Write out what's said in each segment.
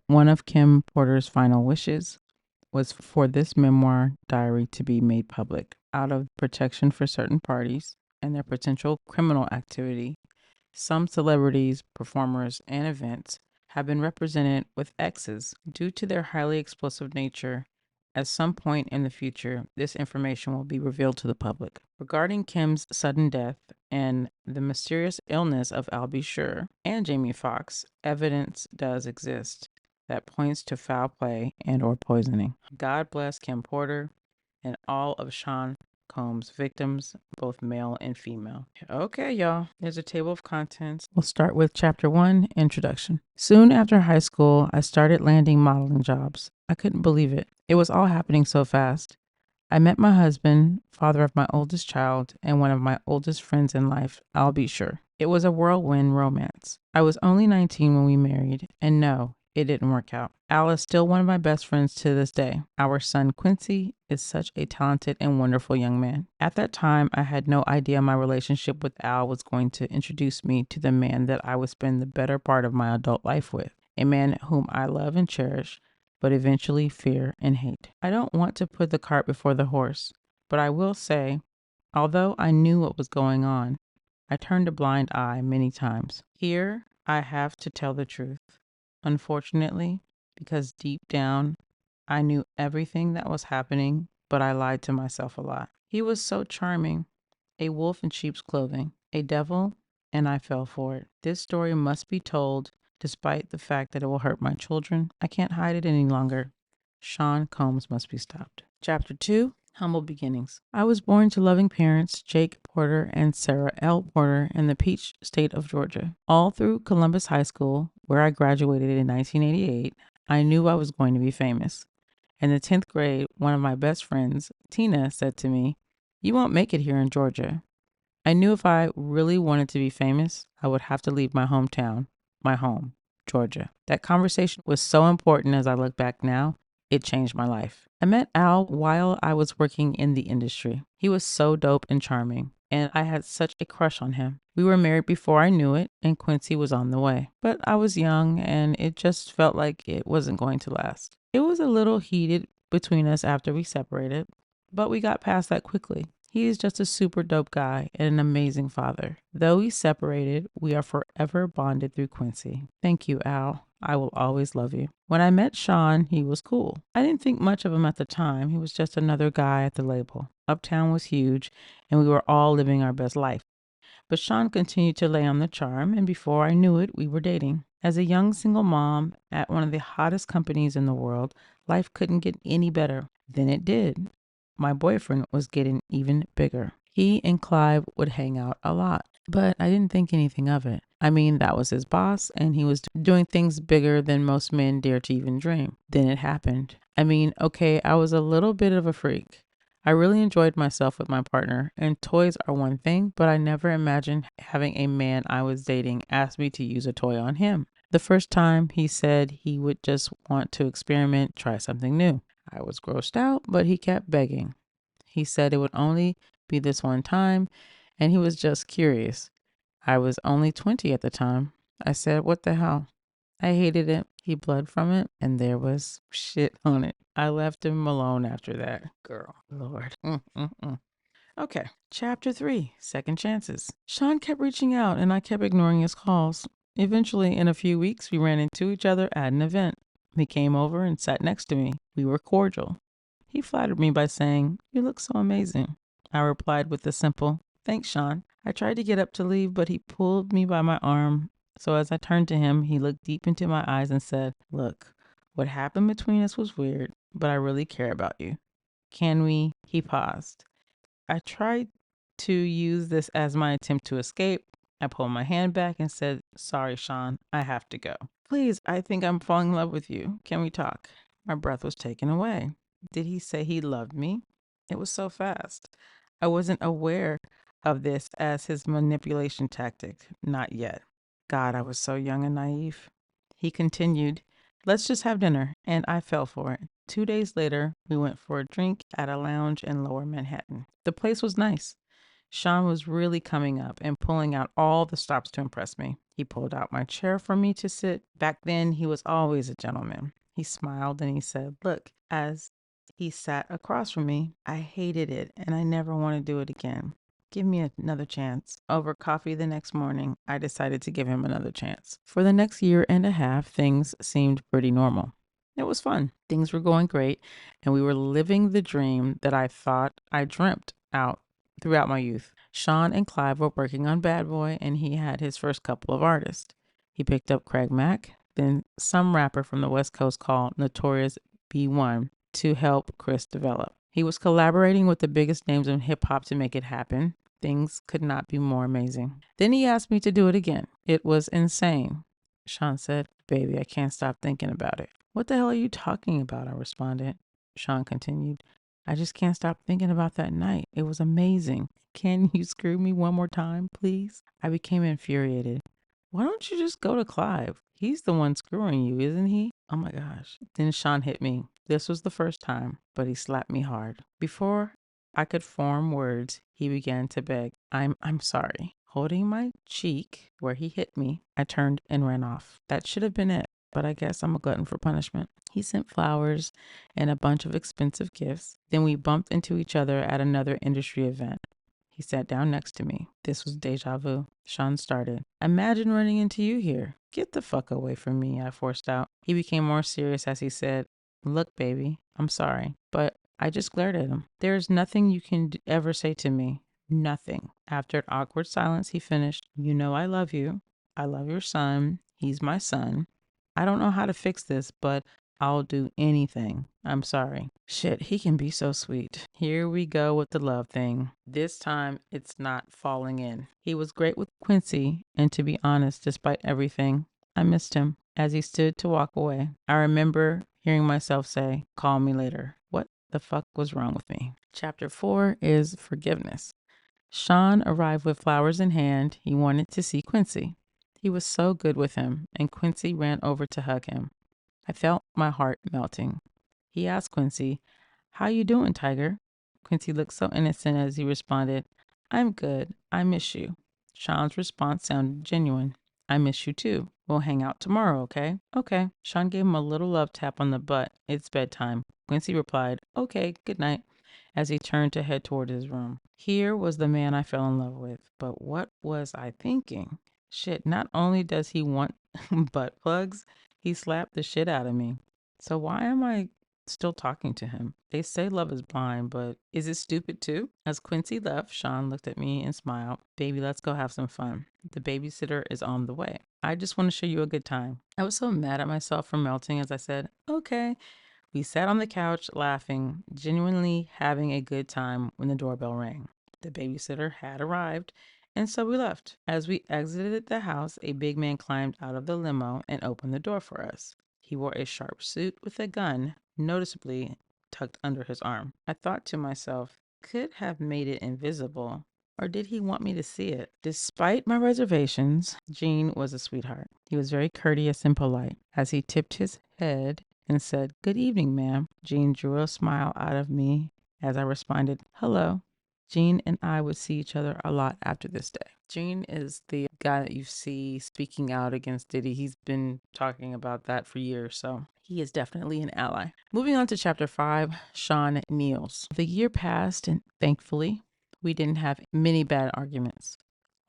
One of Kim Porter's final wishes was for this memoir diary to be made public. Out of protection for certain parties and their potential criminal activity, some celebrities, performers, and events have been represented with X's due to their highly explosive nature. At some point in the future, this information will be revealed to the public. Regarding Kim's sudden death and the mysterious illness of Al B. Sure and Jamie Foxx, evidence does exist that points to foul play and or poisoning. God bless Kim Porter and all of Sean Combs' victims, both male and female. Okay, y'all, there's a table of contents. We'll start with Chapter 1, Introduction. Soon after high school, I started landing modeling jobs. I couldn't believe it. It was all happening so fast. I met my husband, father of my oldest child, and one of my oldest friends in life, I'll be sure. It was a whirlwind romance. I was only 19 when we married, and no, it didn't work out. Al is still one of my best friends to this day. Our son Quincy is such a talented and wonderful young man. At that time, I had no idea my relationship with Al was going to introduce me to the man that I would spend the better part of my adult life with, a man whom I love and cherish, but eventually fear and hate. I don't want to put the cart before the horse, but I will say, although I knew what was going on, I turned a blind eye many times. Here, I have to tell the truth. Unfortunately, because deep down, I knew everything that was happening, but I lied to myself a lot. He was so charming, a wolf in sheep's clothing, a devil, and I fell for it. This story must be told, despite the fact that it will hurt my children. I can't hide it any longer. Sean Combs must be stopped. Chapter 2, Humble Beginnings. I was born to loving parents, Jake Porter and Sarah L. Porter, in the Peach State of Georgia. All through Columbus High School, where I graduated in 1988, I knew I was going to be famous. In the 10th grade, one of my best friends, Tina, said to me, "You won't make it here in Georgia." I knew if I really wanted to be famous, I would have to leave my hometown, my home, Georgia. That conversation was so important as I look back now. It changed my life. I met Al while I was working in the industry. He was so dope and charming, and I had such a crush on him. We were married before I knew it, and Quincy was on the way. But I was young, and it just felt like it wasn't going to last. It was a little heated between us after we separated, but we got past that quickly. He is just a super dope guy and an amazing father. Though we separated, we are forever bonded through Quincy. Thank you, Al. I will always love you. When I met Sean, he was cool. I didn't think much of him at the time. He was just another guy at the label. Uptown was huge, and we were all living our best life. But Sean continued to lay on the charm, and before I knew it, we were dating. As a young single mom at one of the hottest companies in the world, life couldn't get any better. Then it did. My boyfriend was getting even bigger. He and Clive would hang out a lot, but I didn't think anything of it. I mean, that was his boss, and he was doing things bigger than most men dare to even dream. Then it happened. I mean, okay, I was a little bit of a freak. I really enjoyed myself with my partner, and toys are one thing, but I never imagined having a man I was dating ask me to use a toy on him. The first time he said he would just want to experiment, try something new. I was grossed out, but he kept begging. He said it would only be this one time, and he was just curious. I was only 20 at the time. I said, what the hell? I hated it. He bled from it, and there was shit on it. I left him alone after that. Girl, Lord. Okay, Chapter 3, Second Chances. Sean kept reaching out, and I kept ignoring his calls. Eventually, in a few weeks, we ran into each other at an event. He came over and sat next to me. We were cordial. He flattered me by saying, "You look so amazing." I replied with a simple, "Thanks, Sean." I tried to get up to leave, but he pulled me by my arm. So as I turned to him, he looked deep into my eyes and said, "Look, what happened between us was weird, but I really care about you. Can we?" He paused. I tried to use this as my attempt to escape. I pulled my hand back and said, "Sorry, Sean, I have to go." "Please, I think I'm falling in love with you. Can we talk?" My breath was taken away. Did he say he loved me? It was so fast. I wasn't aware of this as his manipulation tactic. Not yet. God, I was so young and naive. He continued, "Let's just have dinner," and I fell for it. 2 days later, we went for a drink at a lounge in Lower Manhattan. The place was nice. Sean was really coming up and pulling out all the stops to impress me. He pulled out my chair for me to sit. Back then, he was always a gentleman. He smiled and he said, "Look," as he sat across from me, "I hated it and I never want to do it again. Give me another chance." Over coffee the next morning, I decided to give him another chance. For the next year and a half, things seemed pretty normal. It was fun. Things were going great, and we were living the dream that I thought I dreamt out throughout my youth. Sean and Clive were working on Bad Boy, and he had his first couple of artists. He picked up Craig Mack, then some rapper from the West Coast called Notorious B1 to help Chris develop. He was collaborating with the biggest names in hip hop to make it happen. Things could not be more amazing. Then he asked me to do it again. It was insane. Sean said, "Baby, I can't stop thinking about it." "What the hell are you talking about?" I responded. Sean continued, "I just can't stop thinking about that night. It was amazing. Can you screw me one more time, please?" I became infuriated. "Why don't you just go to Clive? He's the one screwing you, isn't he?" Oh my gosh. Then Sean hit me. This was the first time, but he slapped me hard. Before I could form words, he began to beg. I'm sorry." Holding my cheek where he hit me, I turned and ran off. That should have been it, but I guess I'm a glutton for punishment. He sent flowers and a bunch of expensive gifts. Then we bumped into each other at another industry event. He sat down next to me. This was deja vu. Sean started. "Imagine running into you here." "Get the fuck away from me," I forced out. He became more serious as he said, "Look, baby, I'm sorry, but..." I just glared at him. "There is nothing you can ever say to me. Nothing." After an awkward silence, he finished, "You know I love you. I love your son. He's my son. I don't know how to fix this, but I'll do anything. I'm sorry." Shit, he can be so sweet. Here we go with the love thing. This time, it's not falling in. He was great with Quincy, and to be honest, despite everything, I missed him. As he stood to walk away, I remember hearing myself say, "Call me later." What the fuck was wrong with me? Chapter 4 is forgiveness. Sean arrived with flowers in hand. He wanted to see Quincy. He was so good with him, and Quincy ran over to hug him. I felt my heart melting. He asked Quincy, "How you doing, Tiger?" Quincy looked so innocent as he responded, "I'm good. I miss you." Sean's response sounded genuine. "I miss you too. We'll hang out tomorrow, okay?" "Okay." Sean gave him a little love tap on the butt. "It's bedtime." Quincy replied, "Okay, good night," as he turned to head toward his room. Here was the man I fell in love with. But what was I thinking? Shit, not only does he want butt plugs, he slapped the shit out of me. So why am I still talking to him? They say love is blind, but is it stupid too? As Quincy left, Sean looked at me and smiled. "Baby, let's go have some fun. The babysitter is on the way. I just want to show you a good time." I was so mad at myself for melting as I said, "Okay." We sat on the couch laughing, genuinely having a good time when the doorbell rang. The babysitter had arrived, and so we left. As we exited the house, a big man climbed out of the limo and opened the door for us. He wore a sharp suit with a gun noticeably tucked under his arm. I thought to myself, could have made it invisible, or did he want me to see it? Despite my reservations, Gene was a sweetheart. He was very courteous and polite. As he tipped his head and said, "Good evening, ma'am," Gene drew a smile out of me as I responded, "Hello." Gene and I would see each other a lot after this day. Gene is the guy that you see speaking out against Diddy. He's been talking about that for years, so he is definitely an ally. Moving on to chapter 5, Sean kneels. The year passed, and thankfully, we didn't have many bad arguments.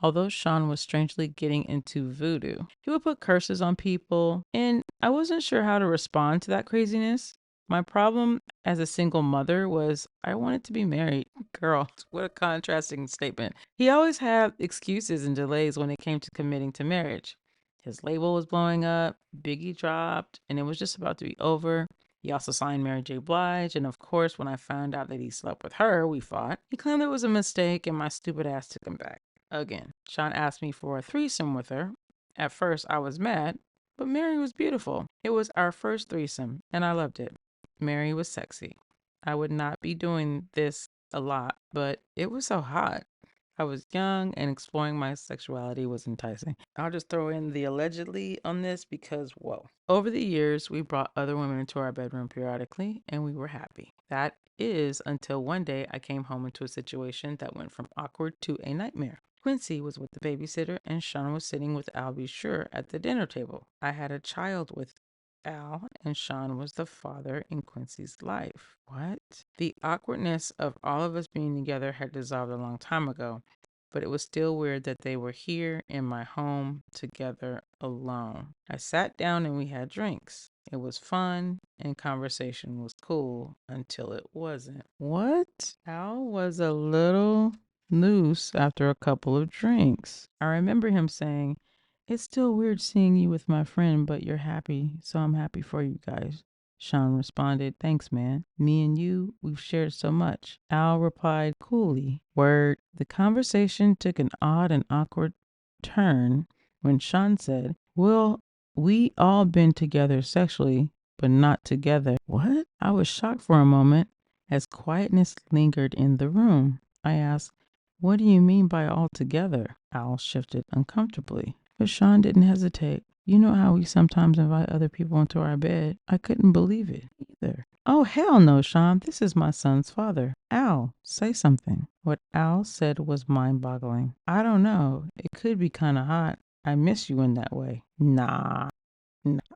Although Sean was strangely getting into voodoo, he would put curses on people, and I wasn't sure how to respond to that craziness. My problem as a single mother was I wanted to be married. Girl, what a contrasting statement. He always had excuses and delays when it came to committing to marriage. His label was blowing up, Biggie dropped, and it was just about to be over. He also signed Mary J. Blige, and of course, when I found out that he slept with her, we fought. He claimed it was a mistake, and my stupid ass took him back. Again, Sean asked me for a threesome with her. At first, I was mad, but Mary was beautiful. It was our first threesome, and I loved it. Mary was sexy. I would not be doing this a lot, but it was so hot. I was young and exploring my sexuality was enticing. I'll just throw in the allegedly on this because, whoa. Over the years, we brought other women into our bedroom periodically, and we were happy. That is until one day I came home into a situation that went from awkward to a nightmare. Quincy was with the babysitter, and Sean was sitting with Al B. Sure at the dinner table. I had a child with Al, and Sean was the father in Quincy's life. What? The awkwardness of all of us being together had dissolved a long time ago, but it was still weird that they were here in my home together alone. I sat down and we had drinks. It was fun and conversation was cool until it wasn't. What? Al was a little loose after a couple of drinks. I remember him saying, "It's still weird seeing you with my friend, but you're happy, so I'm happy for you guys." Sean responded, "Thanks, man. Me and you, we've shared so much." Al replied coolly, "Word." The conversation took an odd and awkward turn when Sean said, "Well, we all been together sexually, but not together." What? I was shocked for a moment as quietness lingered in the room. I asked, "What do you mean by all together?" Al shifted uncomfortably, but Sean didn't hesitate. "You know how we sometimes invite other people into our bed?" I couldn't believe it either. "Oh, hell no, Sean. This is my son's father." "Al, say something." What Al said was mind-boggling. "I don't know. It could be kind of hot. I miss you in that way." Nah.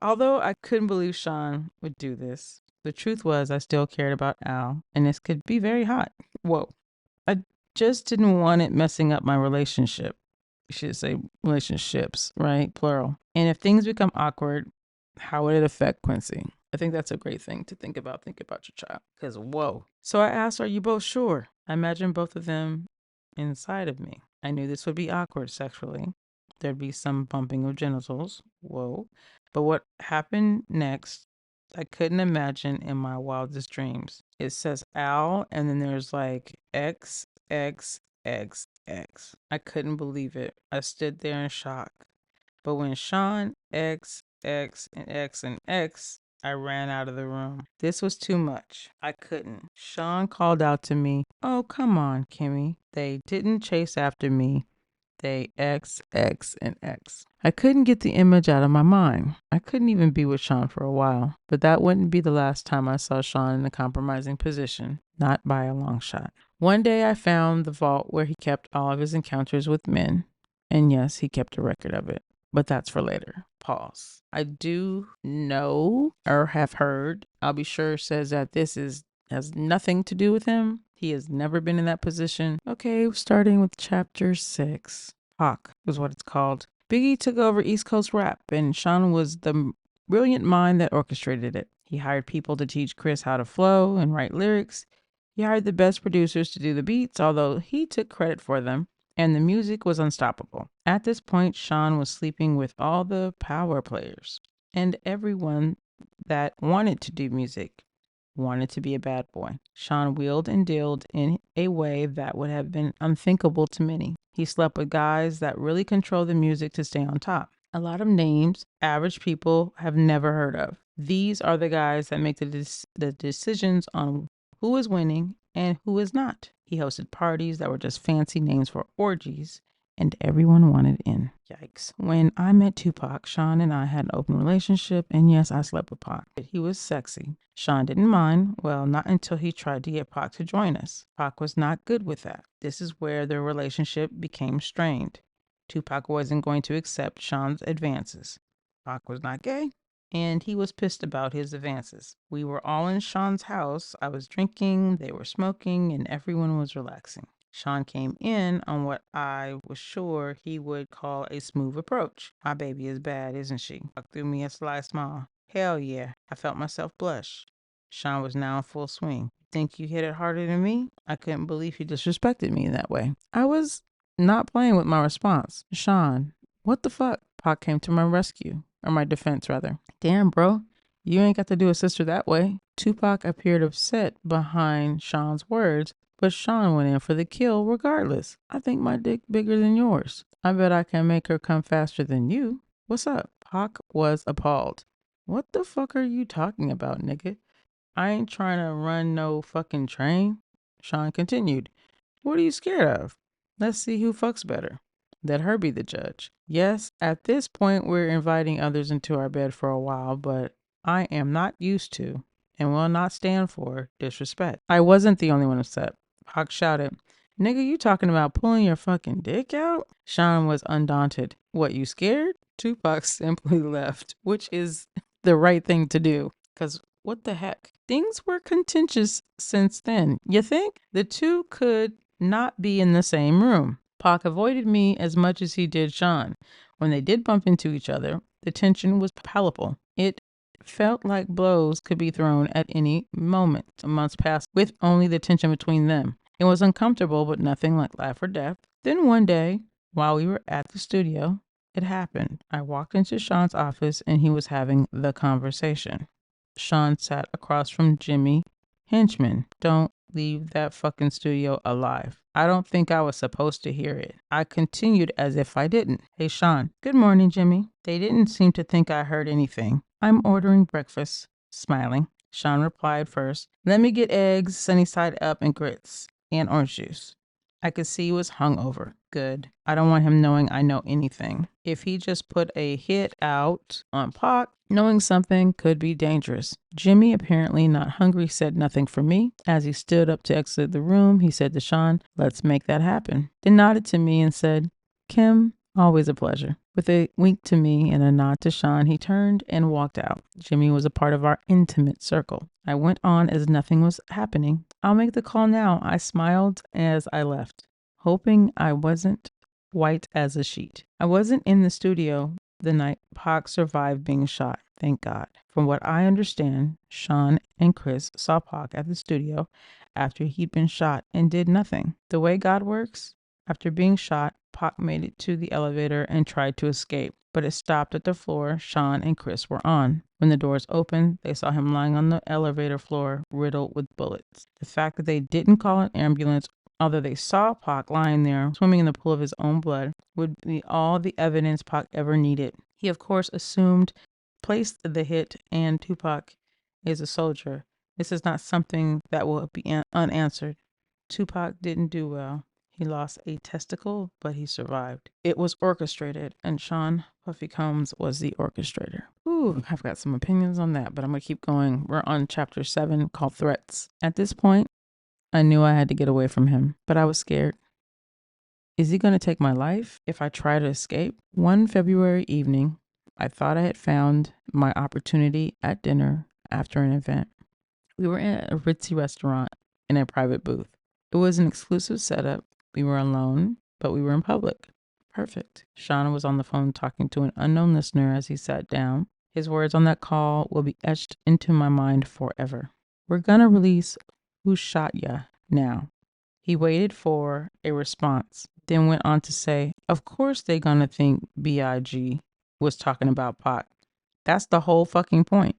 Although I couldn't believe Sean would do this, the truth was I still cared about Al, and this could be very hot. Whoa. I just didn't want it messing up my relationship. You should say relationships, right? Plural. And if things become awkward, how would it affect Quincy? I think that's a great thing to think about. Think about your child. Because, whoa. So I asked, "Are you both sure?" I imagined both of them inside of me. I knew this would be awkward sexually. There'd be some bumping of genitals. Whoa. But what happened next, I couldn't imagine in my wildest dreams. It says Al, and then there's like X, X, X, X. I couldn't believe it. I stood there in shock. But when Sean, X, X, and X, and X, I ran out of the room. This was too much. I couldn't. Sean called out to me, "Oh, come on, Kimmy." They didn't chase after me. They X, X, and X. I couldn't get the image out of my mind. I couldn't even be with Sean for a while, but that wouldn't be the last time I saw Sean in a compromising position, not by a long shot. One day I found the vault where he kept all of his encounters with men, and yes, he kept a record of it, but that's for later. Pause. I do know or have heard, I'll be sure says that has nothing to do with him. He has never been in that position. Okay, starting with chapter 6. Hawk is what it's called. Biggie took over East Coast rap, and Sean was the brilliant mind that orchestrated it. He hired people to teach Chris how to flow and write lyrics. He hired the best producers to do the beats, although he took credit for them, and the music was unstoppable. At this point, Sean was sleeping with all the power players and everyone that wanted to do music. Wanted to be a bad boy. Sean wheeled and dealed in a way that would have been unthinkable to many. He slept with guys that really control the music to stay on top. A lot of names average people have never heard of. These are the guys that make the decisions on who is winning and who is not. He hosted parties that were just fancy names for orgies, and everyone wanted in. Yikes. When I met Tupac, Sean and I had an open relationship, and yes, I slept with Pac. He was sexy. Sean didn't mind, well, not until he tried to get Pac to join us. Pac was not good with that. This is where the relationship became strained. Tupac wasn't going to accept Sean's advances. Pac was not gay, and he was pissed about his advances. We were all in Sean's house. I was drinking, they were smoking, and everyone was relaxing. Sean came in on what I was sure he would call a smooth approach. "My baby is bad, isn't she?" Pac threw me a sly smile. "Hell yeah." I felt myself blush. Sean was now in full swing. "Think you hit it harder than me?" I couldn't believe he disrespected me that way. I was not playing with my response. "Sean, what the fuck?" Pac came to my rescue, or my defense rather. "Damn, bro. You ain't got to do a sister that way." Tupac appeared upset behind Sean's words, but Sean went in for the kill regardless. "I think my dick bigger than yours. I bet I can make her come faster than you. What's up?" Pac was appalled. "What the fuck are you talking about, nigga? I ain't trying to run no fucking train." Sean continued. "What are you scared of? Let's see who fucks better. Let her be the judge." Yes, at this point we're inviting others into our bed for a while, but I am not used to and will not stand for disrespect. I wasn't the only one upset. Hawk shouted, Nigga, you talking about pulling your fucking dick out? Shyne was undaunted. What, you scared? Tupac simply left, which is the right thing to do. Because what the heck? Things were contentious since then. You think? The two could not be in the same room. Pac avoided me as much as he did Shyne. When they did bump into each other, the tension was palpable. It felt like blows could be thrown at any moment. Months passed with only the tension between them. It was uncomfortable, but nothing like life or death. Then one day, while we were at the studio, it happened. I walked into Sean's office and he was having the conversation. Sean sat across from Jimmy Henchman. Don't leave that fucking studio alive. I don't think I was supposed to hear it. I continued as if I didn't. Hey, Sean. Good morning, Jimmy. They didn't seem to think I heard anything. I'm ordering breakfast. Smiling. Sean replied first. Let me get eggs, sunny side up, and grits. And orange juice. I could see he was hungover. Good. I don't want him knowing I know anything. If he just put a hit out on Pac, knowing something could be dangerous. Jimmy, apparently not hungry, said nothing for me. As he stood up to exit the room, he said to Sean, let's make that happen. Then nodded to me and said, Kim, always a pleasure. With a wink to me and a nod to Sean, he turned and walked out. Jimmy was a part of our intimate circle. I went on as nothing was happening. I'll make the call now. I smiled as I left, hoping I wasn't white as a sheet. I wasn't in the studio the night Pac survived being shot. Thank God. From what I understand, Sean and Chris saw Pac at the studio after he'd been shot and did nothing. The way God works, after being shot, Pac made it to the elevator and tried to escape, but it stopped at the floor Sean and Chris were on. When the doors opened, they saw him lying on the elevator floor, riddled with bullets. The fact that they didn't call an ambulance, although they saw Pac lying there, swimming in the pool of his own blood, would be all the evidence Pac ever needed. He, of course, placed the hit, and Tupac is a soldier. This is not something that will be unanswered. Tupac didn't do well. He lost a testicle, but he survived. It was orchestrated, and Sean Puffy Combs was the orchestrator. Ooh, I've got some opinions on that, but I'm going to keep going. We're on chapter 7 called Threats. At this point, I knew I had to get away from him, but I was scared. Is he going to take my life if I try to escape? One February evening, I thought I had found my opportunity at dinner after an event. We were in a ritzy restaurant in a private booth. It was an exclusive setup. We were alone, but we were in public. Perfect. Sean was on the phone talking to an unknown listener as he sat down. His words on that call will be etched into my mind forever. We're gonna release Who Shot Ya now. He waited for a response, then went on to say, of course they gonna think B.I.G. was talking about Pac. That's the whole fucking point.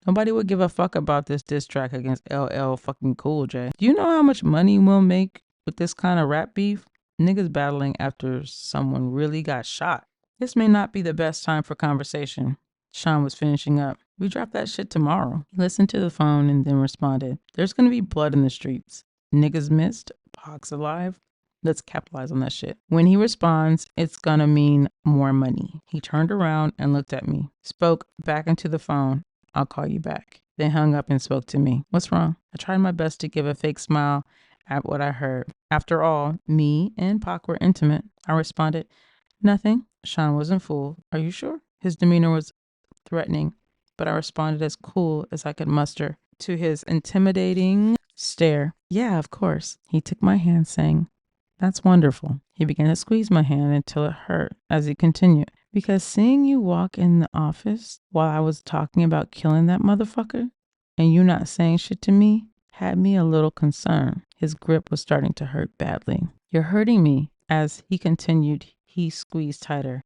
Nobody would give a fuck about this diss track against LL fucking Cool J. Do you know how much money we'll make with this kind of rap beef? Niggas battling after someone really got shot. This may not be the best time for conversation. Sean was finishing up. We drop that shit tomorrow. He listened to the phone and then responded, there's gonna be blood in the streets. Niggas missed. Pac's alive. Let's capitalize on that shit. When he responds, it's gonna mean more money. He turned around and looked at me, spoke back into the phone. I'll call you back. Then hung up and spoke to me. What's wrong? I tried my best to give a fake smile at what I heard. After all, me and Pac were intimate. I responded, nothing. Sean wasn't fooled. Are you sure? His demeanor was threatening, but I responded as cool as I could muster to his intimidating stare. Yeah, of course. He took my hand, saying, that's wonderful. He began to squeeze my hand until it hurt as he continued. Because seeing you walk in the office while I was talking about killing that motherfucker and you not saying shit to me had me a little concerned. His grip was starting to hurt badly. You're hurting me. As he continued, he squeezed tighter.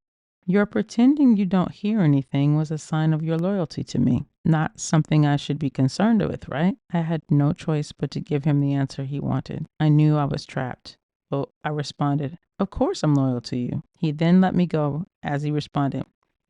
Your pretending you don't hear anything was a sign of your loyalty to me, not something I should be concerned with, right? I had no choice but to give him the answer he wanted. I knew I was trapped. But I responded, of course I'm loyal to you. He then let me go as he responded,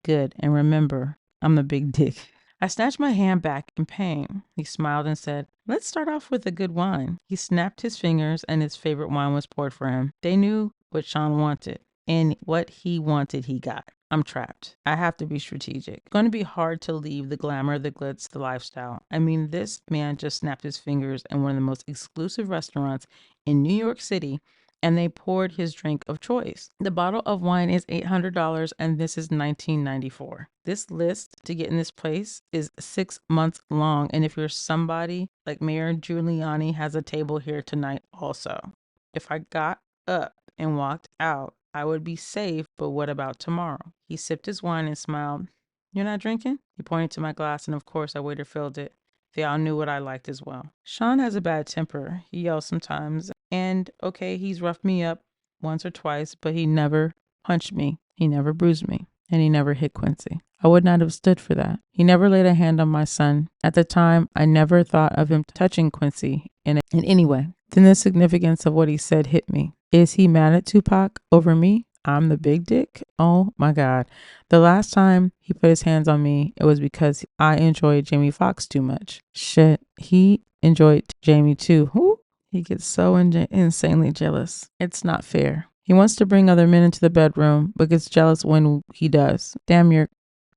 good, and remember, I'm a big dick. I snatched my hand back in pain. He smiled and said, let's start off with a good wine. He snapped his fingers and his favorite wine was poured for him. They knew what Sean wanted, and what he wanted he got. I'm trapped. I have to be strategic. It's going to be hard to leave the glamour, the glitz, the lifestyle. I mean, this man just snapped his fingers in one of the most exclusive restaurants in New York City and they poured his drink of choice. The bottle of wine is $800 and this is $19.94. This list to get in this place is 6 months long, and if you're somebody like Mayor Giuliani has a table here tonight also. If I got up and walked out, I would be safe, but what about tomorrow? He sipped his wine and smiled. You're not drinking? He pointed to my glass, and of course a waiter filled it. They all knew what I liked as well. Shyne has a bad temper. He yells sometimes. And okay, he's roughed me up once or twice, but he never punched me. He never bruised me. And he never hit Quincy. I would not have stood for that. He never laid a hand on my son. At the time, I never thought of him touching Quincy in any way. Then the significance of what he said hit me. Is he mad at Tupac over me? I'm the big dick? Oh my God. The last time he put his hands on me, it was because I enjoyed Jamie Foxx too much. Shit, he enjoyed Jamie too. Who? He gets so insanely jealous. It's not fair. He wants to bring other men into the bedroom, but gets jealous when he does. Damn, you're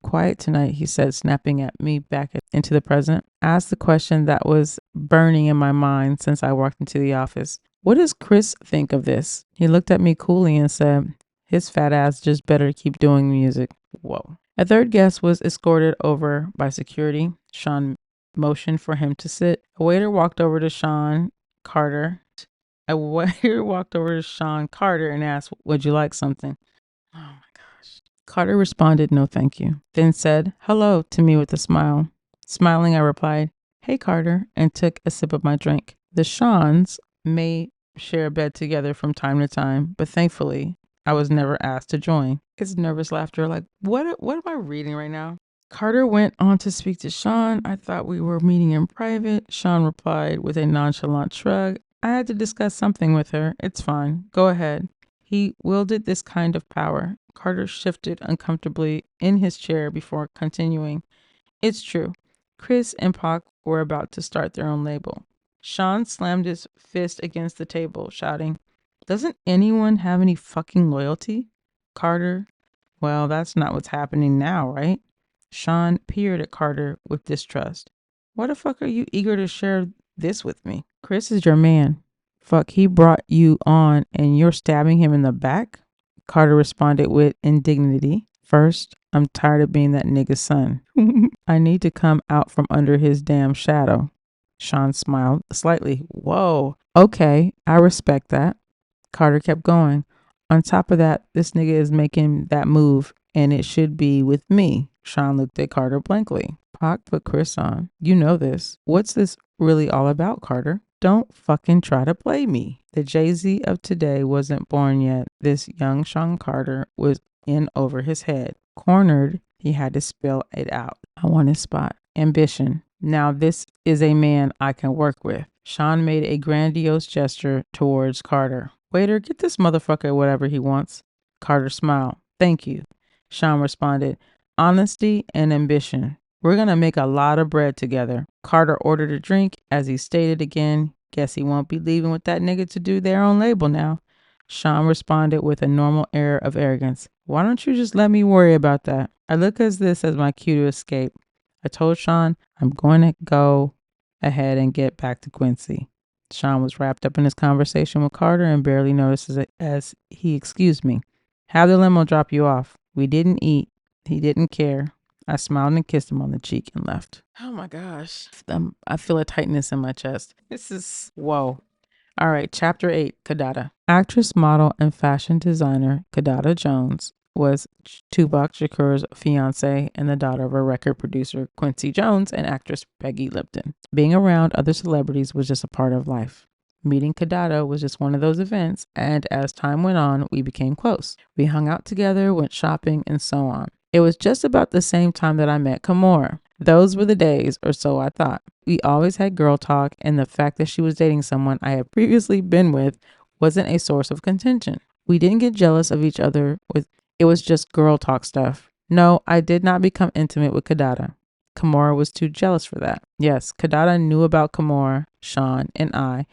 quiet tonight, he said, snapping at me back into the present. I asked the question that was burning in my mind since I walked into the office. What does Chris think of this? He looked at me coolly and said, his fat ass just better keep doing music. Whoa. A third guest was escorted over by security. Shyne motioned for him to sit. A waiter walked over to Shyne Carter. And asked, would you like something? Oh my gosh. Carter responded, no thank you. Then said hello to me with a smile. Smiling, I replied, hey Carter, and took a sip of my drink. The Shynes may share a bed together from time to time, but thankfully, I was never asked to join. It's nervous laughter like, what am I reading right now? Carter went on to speak to Shyne. I thought we were meeting in private. Shyne replied with a nonchalant shrug. I had to discuss something with her. It's fine. Go ahead. He wielded this kind of power. Carter shifted uncomfortably in his chair before continuing. It's true. Chris and Pac were about to start their own label. Shyne slammed his fist against the table, shouting, doesn't anyone have any fucking loyalty? Carter, well, that's not what's happening now, right? Shyne peered at Carter with distrust. Why the fuck are you eager to share this with me? Chris is your man. Fuck, he brought you on and you're stabbing him in the back? Carter responded with indignity. First, I'm tired of being that nigga's son. I need to come out from under his damn shadow. Shyne smiled slightly. Whoa. Okay, I respect that. Carter kept going. On top of that, this nigga is making that move, and it should be with me. Shyne looked at Carter blankly. Pac put Chris on. You know this. What's this really all about, Carter? Don't fucking try to play me. The Jay-Z of today wasn't born yet. This young Shyne Carter was in over his head. Cornered, he had to spell it out. I want his spot. Ambition. Now this is a man I can work with. Shyne made a grandiose gesture towards Carter. Waiter, get this motherfucker whatever he wants. Carter smiled. Thank you. Shyne responded, honesty and ambition. We're going to make a lot of bread together. Carter ordered a drink. As he stated again, guess he won't be leaving with that nigga to do their own label now. Shyne responded with a normal air of arrogance. Why don't you just let me worry about that? I look at this as my cue to escape. I told Shyne I'm going to go ahead and get back to Quincy. Shyne was wrapped up in his conversation with Carter and barely noticed as he excused me. Have the limo drop you off. We didn't eat. He didn't care. I smiled and kissed him on the cheek and left. Oh my gosh. I feel a tightness in my chest. This is, whoa. All right, Chapter 8, Kidada. Actress, model, and fashion designer Kidada Jones was Tupac Shakur's fiance and the daughter of a record producer Quincy Jones and actress Peggy Lipton. Being around other celebrities was just a part of life. Meeting Kidada was just one of those events, and as time went on, we became close. We hung out together, went shopping, and so on. It was just about the same time that I met Kimora. Those were the days, or so I thought. We always had girl talk, and the fact that she was dating someone I had previously been with wasn't a source of contention. We didn't get jealous of each other. It was just girl talk stuff. No, I did not become intimate with Kidada. Kimora was too jealous for that. Yes, Kidada knew about Kimora, Shyne, and I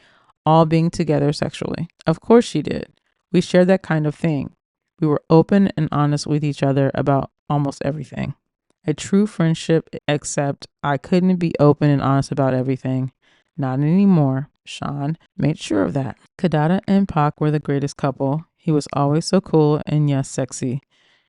all being together sexually. Of course she did. We shared that kind of thing. We were open and honest with each other about almost everything. A true friendship, except I couldn't be open and honest about everything. Not anymore. Shyne made sure of that. Kidada and Pac were the greatest couple. He was always so cool and yes, sexy.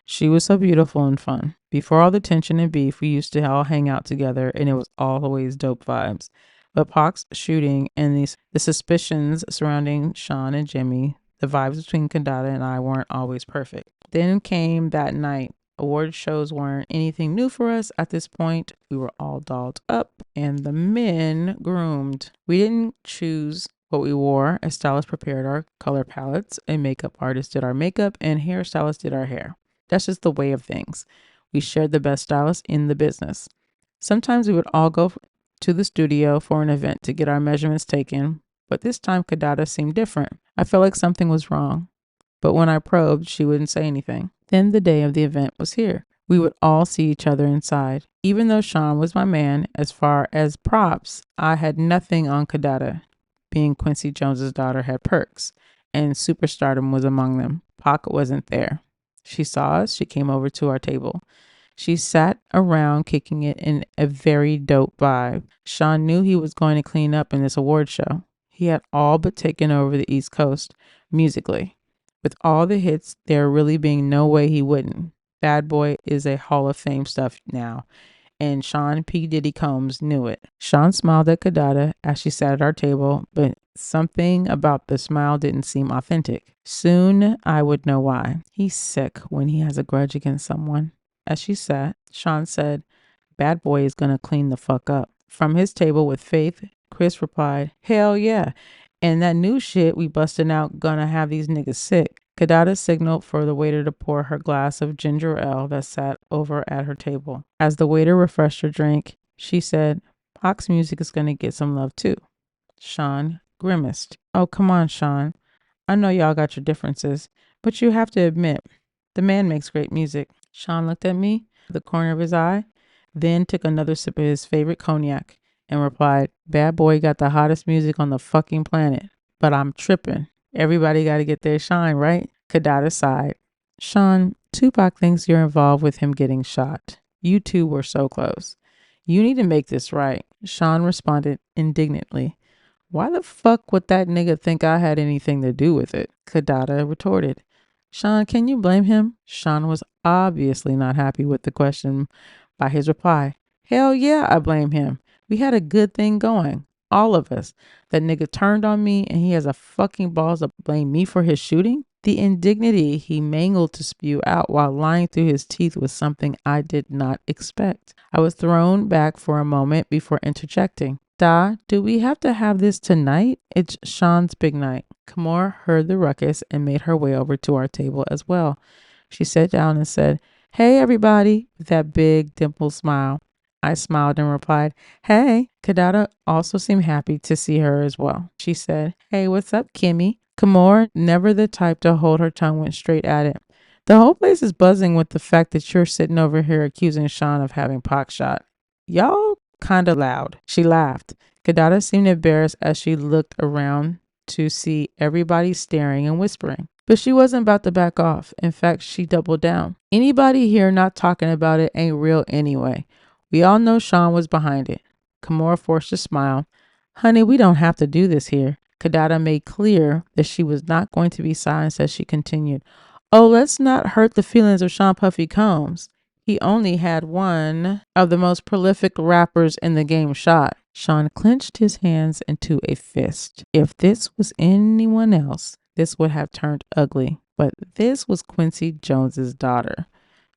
She was so beautiful and fun. Before all the tension and beef, we used to all hang out together, and it was always dope vibes. But Pac's shooting and the suspicions surrounding Shyne and Jimmy, the vibes between Kidada and I weren't always perfect. Then came that night. Award shows weren't anything new for us at this point. We were all dolled up and the men groomed. We didn't choose what we wore. A stylist prepared our color palettes, a makeup artist did our makeup, and hairstylist did our hair. That's just the way of things. We shared the best stylist in the business. Sometimes we would all go to the studio for an event to get our measurements taken, but this time Kidada seemed different. I felt like something was wrong. But when I probed, she wouldn't say anything. Then the day of the event was here. We would all see each other inside. Even though Shyne was my man, as far as props, I had nothing on Kidada. Being Quincy Jones's daughter had perks, and superstardom was among them. Pac wasn't there. She saw us. She came over to our table. She sat around kicking it in a very dope vibe. Shyne knew he was going to clean up in this award show. He had all but taken over the East Coast musically. With all the hits, there really being no way he wouldn't. Bad Boy is a Hall of Fame stuff now, and Sean P. Diddy Combs knew it. Shyne smiled at Kidada as she sat at our table, but something about the smile didn't seem authentic. Soon I would know why. He's sick when he has a grudge against someone. As she sat, Shyne said, Bad Boy is going to clean the fuck up. From his table with Faith, Chris replied, Hell yeah. And that new shit we busting out gonna have these niggas sick. Kidada signaled for the waiter to pour her glass of ginger ale that sat over at her table. As the waiter refreshed her drink, she said, Pac's music is gonna get some love too. Shyne grimaced. Oh, come on, Shyne. I know y'all got your differences, but you have to admit, the man makes great music. Shyne looked at me, the corner of his eye, then took another sip of his favorite cognac and replied, Bad Boy got the hottest music on the fucking planet, but I'm tripping. Everybody got to get their shine, right? Kidada sighed. Shyne, Tupac thinks you're involved with him getting shot. You two were so close. You need to make this right. Shyne responded indignantly. Why the fuck would that nigga think I had anything to do with it? Kidada retorted. Shyne, can you blame him? Shyne was obviously not happy with the question by his reply. Hell yeah, I blame him. We had a good thing going. All of us. That nigga turned on me and he has a fucking balls to blame me for his shooting? The indignity he mangled to spew out while lying through his teeth was something I did not expect. I was thrown back for a moment before interjecting. Da, do we have to have this tonight? It's Shyne's big night. Kamora heard the ruckus and made her way over to our table as well. She sat down and said, Hey, everybody, with that big dimpled smile. I smiled and replied, Hey. Kidada also seemed happy to see her as well. She said, Hey, what's up, Kimmy? Kamora, never the type to hold her tongue, went straight at it. The whole place is buzzing with the fact that you're sitting over here accusing Shyne of having Pac shot. Y'all kinda loud. She laughed. Kidada seemed embarrassed as she looked around to see everybody staring and whispering. But she wasn't about to back off. In fact, she doubled down. Anybody here not talking about it ain't real anyway. We all know Shyne was behind it. Kamora forced a smile. Honey, we don't have to do this here. Kidada made clear that she was not going to be silenced as she continued. Oh, let's not hurt the feelings of Sean Puffy Combs. He only had one of the most prolific rappers in the game shot. Shyne clenched his hands into a fist. If this was anyone else, this would have turned ugly. But this was Quincy Jones's daughter.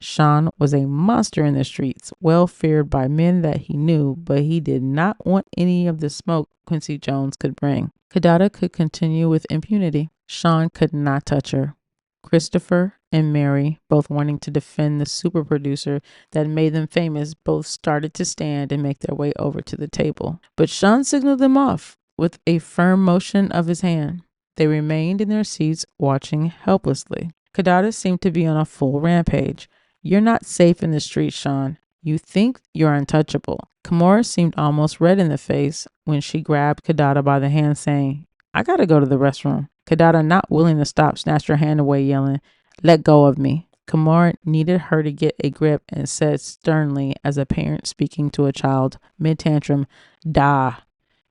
Shyne was a monster in the streets, well feared by men that he knew, but he did not want any of the smoke Quincy Jones could bring. Kidada could continue with impunity. Shyne could not touch her. Christopher and Mary, both wanting to defend the super producer that made them famous, both started to stand and make their way over to the table. But Shyne signaled them off with a firm motion of his hand. They remained in their seats, watching helplessly. Kidada seemed to be on a full rampage. You're not safe in the street, Shyne. You think you're untouchable. Kamora seemed almost red in the face when she grabbed Kidada by the hand, saying, I gotta go to the restroom. Kidada, not willing to stop, snatched her hand away, yelling, Let go of me. Kamora needed her to get a grip and said sternly, as a parent speaking to a child, mid-tantrum, Da.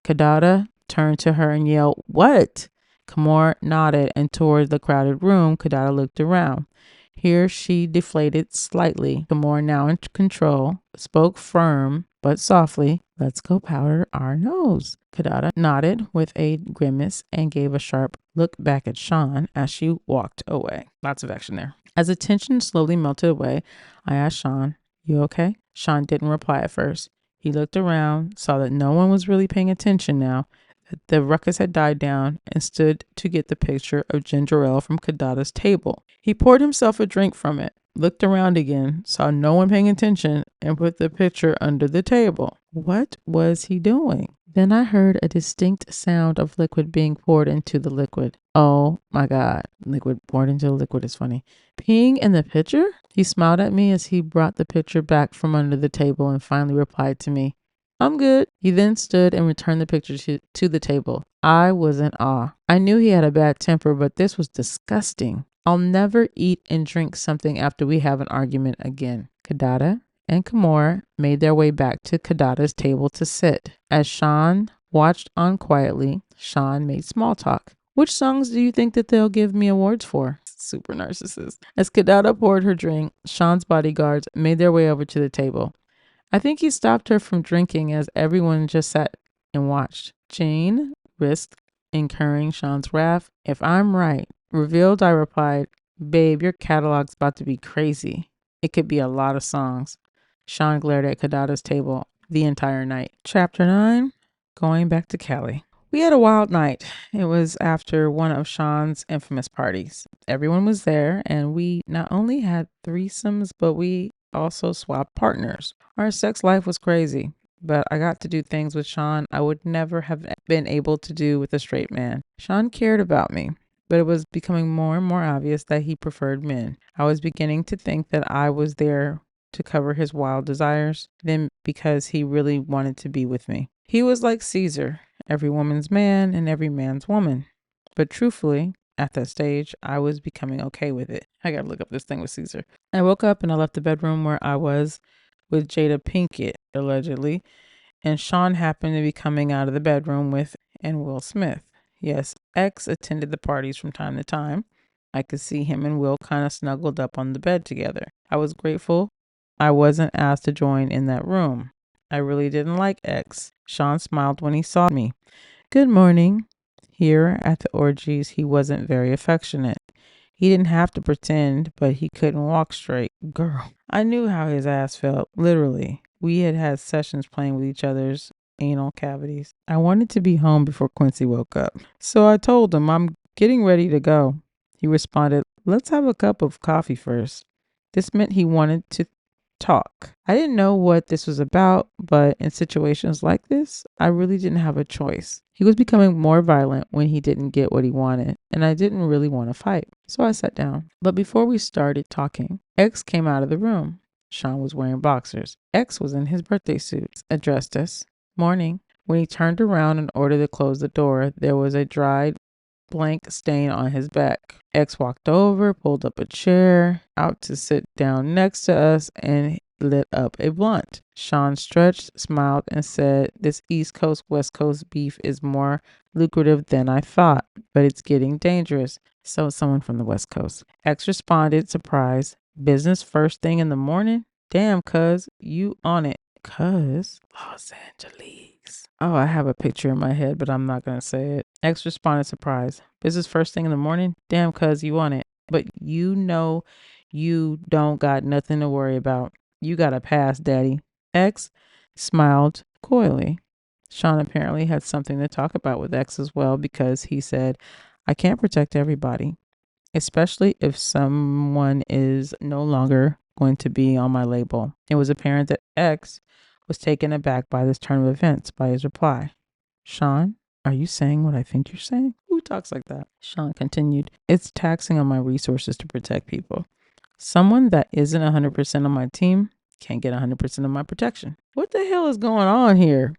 Kidada turned to her and yelled, "What?" Kamor nodded, and toward the crowded room, Kidada looked around. Here she deflated slightly. Kamor, now in control, spoke firm but softly. "Let's go powder our nose." Kidada nodded with a grimace and gave a sharp look back at Shyne as she walked away. Lots of action there. As the tension slowly melted away, I asked Shyne, "You okay?" Shyne didn't reply at first. He looked around, saw that no one was really paying attention now, that the ruckus had died down, and stood to get the picture of ginger ale from Kidada's table. He poured himself a drink from it, looked around again, saw no one paying attention, and put the picture under the table. What was he doing? Then I heard a distinct sound of liquid being poured into the liquid. Oh my God. Liquid poured into the liquid is funny. Peeing in the pitcher? He smiled at me as he brought the pitcher back from under the table and finally replied to me, "I'm good." He then stood and returned the picture to the table. I was in awe. I knew he had a bad temper, but this was disgusting. I'll never eat and drink something after we have an argument again. Kidada and Kamor made their way back to Kidada's table to sit. As Shyne watched on quietly, Shyne made small talk. "Which songs do you think that they'll give me awards for?" Super narcissist. As Kidada poured her drink, Shyne's bodyguards made their way over to the table. I think he stopped her from drinking as everyone just sat and watched. Jane risked incurring Shyne's wrath. "If I'm right," revealed, I replied, "Babe, your catalog's about to be crazy. It could be a lot of songs." Shyne glared at Kidada's table the entire night. Chapter 9, Going Back to Cali. We had a wild night. It was after one of Shyne's infamous parties. Everyone was there, and we not only had threesomes, but we also swapped partners. Our sex life was crazy, but I got to do things with Shyne I would never have been able to do with a straight man. Shyne cared about me, but it was becoming more and more obvious that he preferred men. I was beginning to think that I was there to cover his wild desires, then because he really wanted to be with me. He was like Caesar, every woman's man and every man's woman. But truthfully, at that stage, I was becoming okay with it. I gotta look up this thing with Caesar. I woke up and I left the bedroom where I was with Jada Pinkett, allegedly, and Shyne happened to be coming out of the bedroom with and Will Smith. Yes, X attended the parties from time to time. I could see him and Will kind of snuggled up on the bed together. I was grateful I wasn't asked to join in that room. I really didn't like X. Shyne smiled when he saw me. "Good morning." Here at the orgies, he wasn't very affectionate. He didn't have to pretend, but he couldn't walk straight. Girl, I knew how his ass felt, literally. We had had sessions playing with each other's anal cavities. I wanted to be home before Quincy woke up, so I told him I'm getting ready to go. He responded, "Let's have a cup of coffee first." This meant he wanted to talk. I didn't know what this was about, but in situations like this, I really didn't have a choice. He was becoming more violent when he didn't get what he wanted, and I didn't really want to fight. So I sat down. But before we started talking, X came out of the room. Shyne was wearing boxers. X was in his birthday suit, addressed us. "Morning." When he turned around in order to close the door, there was a dried blank stain on his back. X walked over, pulled up a chair out to sit down next to us, and lit up a blunt. Shyne stretched, smiled, and said, "This East Coast, West Coast beef is more lucrative than I thought, but it's getting dangerous." So someone from the West Coast. X responded, surprised, "Business first thing in the morning? Damn, cuz, you on it." Cuz, Los Angeles. Oh, I have a picture in my head, but I'm not going to say it. X responded, surprised, "Business first thing in the morning? Damn, cuz, you on it. But you know you don't got nothing to worry about. You got a pass, daddy." X smiled coyly. Shyne apparently had something to talk about with X as well, because he said, "I can't protect everybody, especially if someone is no longer going to be on my label." It was apparent that X was taken aback by this turn of events by his reply. "Shyne, are you saying what I think you're saying?" Who talks like that? Shyne continued, "It's taxing on my resources to protect people. Someone that isn't 100% on my team can't get 100% of my protection." What the hell is going on here?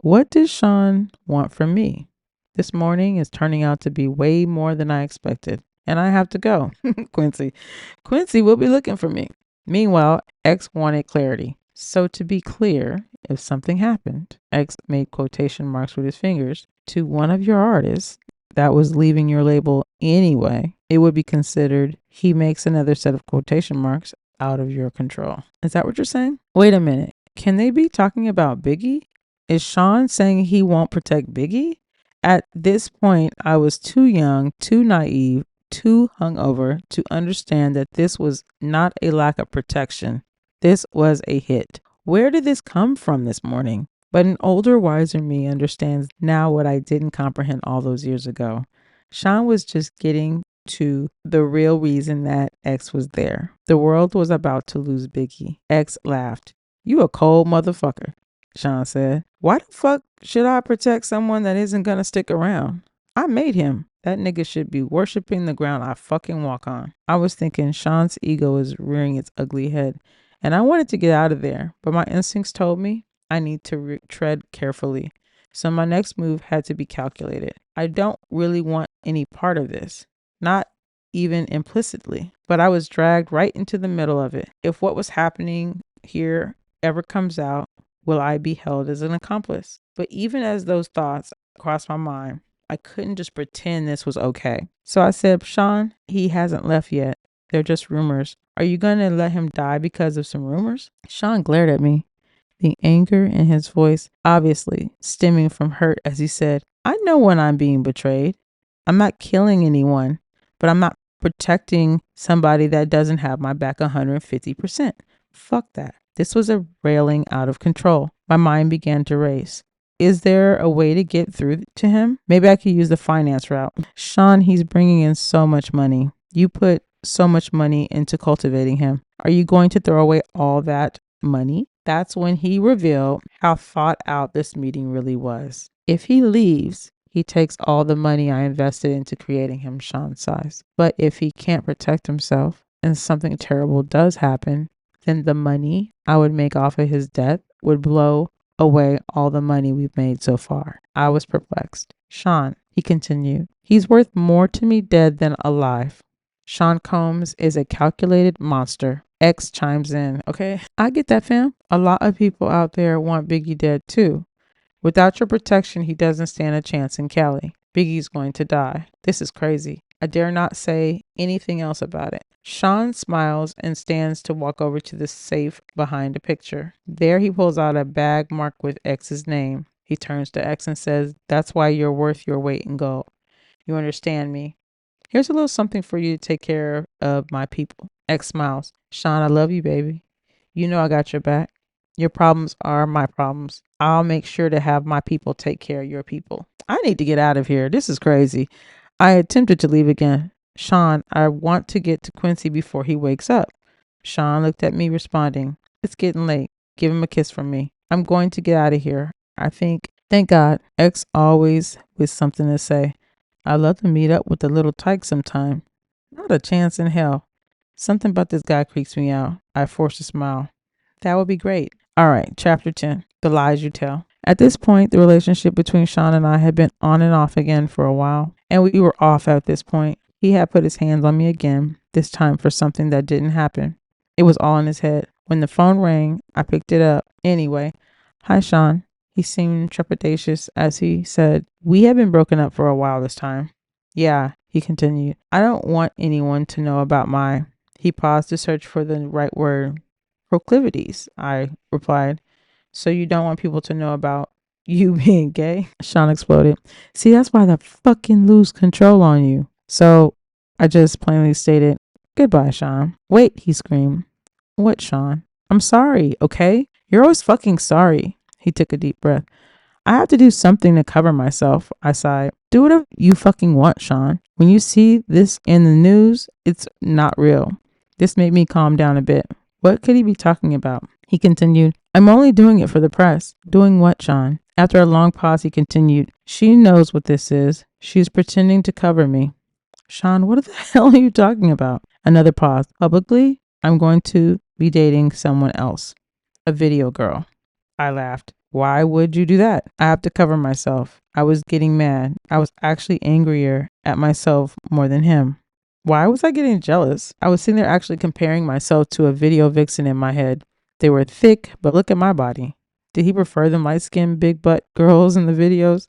What does Shyne want from me? This morning is turning out to be way more than I expected, and I have to go. Quincy will be looking for me. Meanwhile, X wanted clarity. "So to be clear, if something happened, X made quotation marks with his fingers, to one of your artists that was leaving your label anyway, it would be considered he makes another set of quotation marks out of your control. Is that what you're saying? Wait a minute. Can they be talking about Biggie? Is Sean saying he won't protect Biggie? At this point, I was too young, too naive, too hungover to understand that this was not a lack of protection. This was a hit. Where did this come from this morning? But an older, wiser me understands now what I didn't comprehend all those years ago. Sean was just getting to the real reason that X was there. The world was about to lose Biggie. X laughed. You a cold motherfucker, Sean said. Why the fuck should I protect someone that isn't gonna stick around? I made him. That nigga should be worshiping the ground I fucking walk on. I was thinking Sean's ego is rearing its ugly head, and I wanted to get out of there, but my instincts told me I need to tread carefully. So my next move had to be calculated. I don't really want any part of this, not even implicitly, but I was dragged right into the middle of it. If what was happening here ever comes out, will I be held as an accomplice? But even as those thoughts crossed my mind, I couldn't just pretend this was okay. So I said, Sean, he hasn't left yet. They're just rumors. Are you going to let him die because of some rumors? Sean glared at me, the anger in his voice obviously stemming from hurt as he said, I know when I'm being betrayed. I'm not killing anyone, but I'm not protecting somebody that doesn't have my back 150%. Fuck that. This was a railing out of control. My mind began to race. Is there a way to get through to him? Maybe I could use the finance route. Sean, he's bringing in so much money. You put so much money into cultivating him. Are you going to throw away all that money? That's when he revealed how thought out this meeting really was. If he leaves, he takes all the money I invested into creating him Sean's size. But if he can't protect himself and something terrible does happen, then the money I would make off of his death would blow away all the money we've made so far. I was perplexed. Sean, he continued, he's worth more to me dead than alive. Sean Combs is a calculated monster. X chimes in. Okay, I get that, fam. A lot of people out there want Biggie dead too. Without your protection, he doesn't stand a chance in Cali. Biggie's going to die. This is crazy. I dare not say anything else about it. Sean smiles and stands to walk over to the safe behind a picture. There he pulls out a bag marked with X's name. He turns to X and says, that's why you're worth your weight in gold. You understand me? Here's a little something for you to take care of my people. X smiles. Sean, I love you, baby. You know I got your back. Your problems are my problems. I'll make sure to have my people take care of your people. I need to get out of here. This is crazy. I attempted to leave again. Sean, I want to get to Quincy before he wakes up. Sean looked at me, responding, it's getting late. Give him a kiss from me. I'm going to get out of here. Thank God. X always with something to say. I'd love to meet up with the little tyke sometime. Not a chance in hell. Something about this guy creeps me out. I forced a smile. That would be great. All right, chapter 10, The Lies You Tell. At this point, the relationship between Sean and I had been on and off again for a while, and we were off at this point. He had put his hands on me again, this time for something that didn't happen. It was all in his head. When the phone rang, I picked it up. Anyway, hi, Sean. He seemed trepidatious as he said, we have been broken up for a while this time. Yeah, he continued. I don't want anyone to know about my... He paused to search for the right word. Proclivities, I replied. So you don't want people to know about you being gay? Sean exploded. See, that's why I fucking lose control on you. So I just plainly stated, goodbye, Sean. Wait, he screamed. What, Sean? I'm sorry, okay? You're always fucking sorry. He took a deep breath. I have to do something to cover myself, I sighed. Do whatever you fucking want, Sean. When you see this in the news, it's not real. This made me calm down a bit. What could he be talking about? He continued, I'm only doing it for the press. Doing what, Sean? After a long pause, he continued, she knows what this is. She's pretending to cover me. Sean, what the hell are you talking about? Another pause. Publicly, I'm going to be dating someone else. A video girl. I laughed. Why would you do that? I have to cover myself. I was getting mad. I was actually angrier at myself more than him. Why was I getting jealous? I was sitting there actually comparing myself to a video vixen in my head. They were thick, but look at my body. Did he prefer them light-skinned, big butt girls in the videos?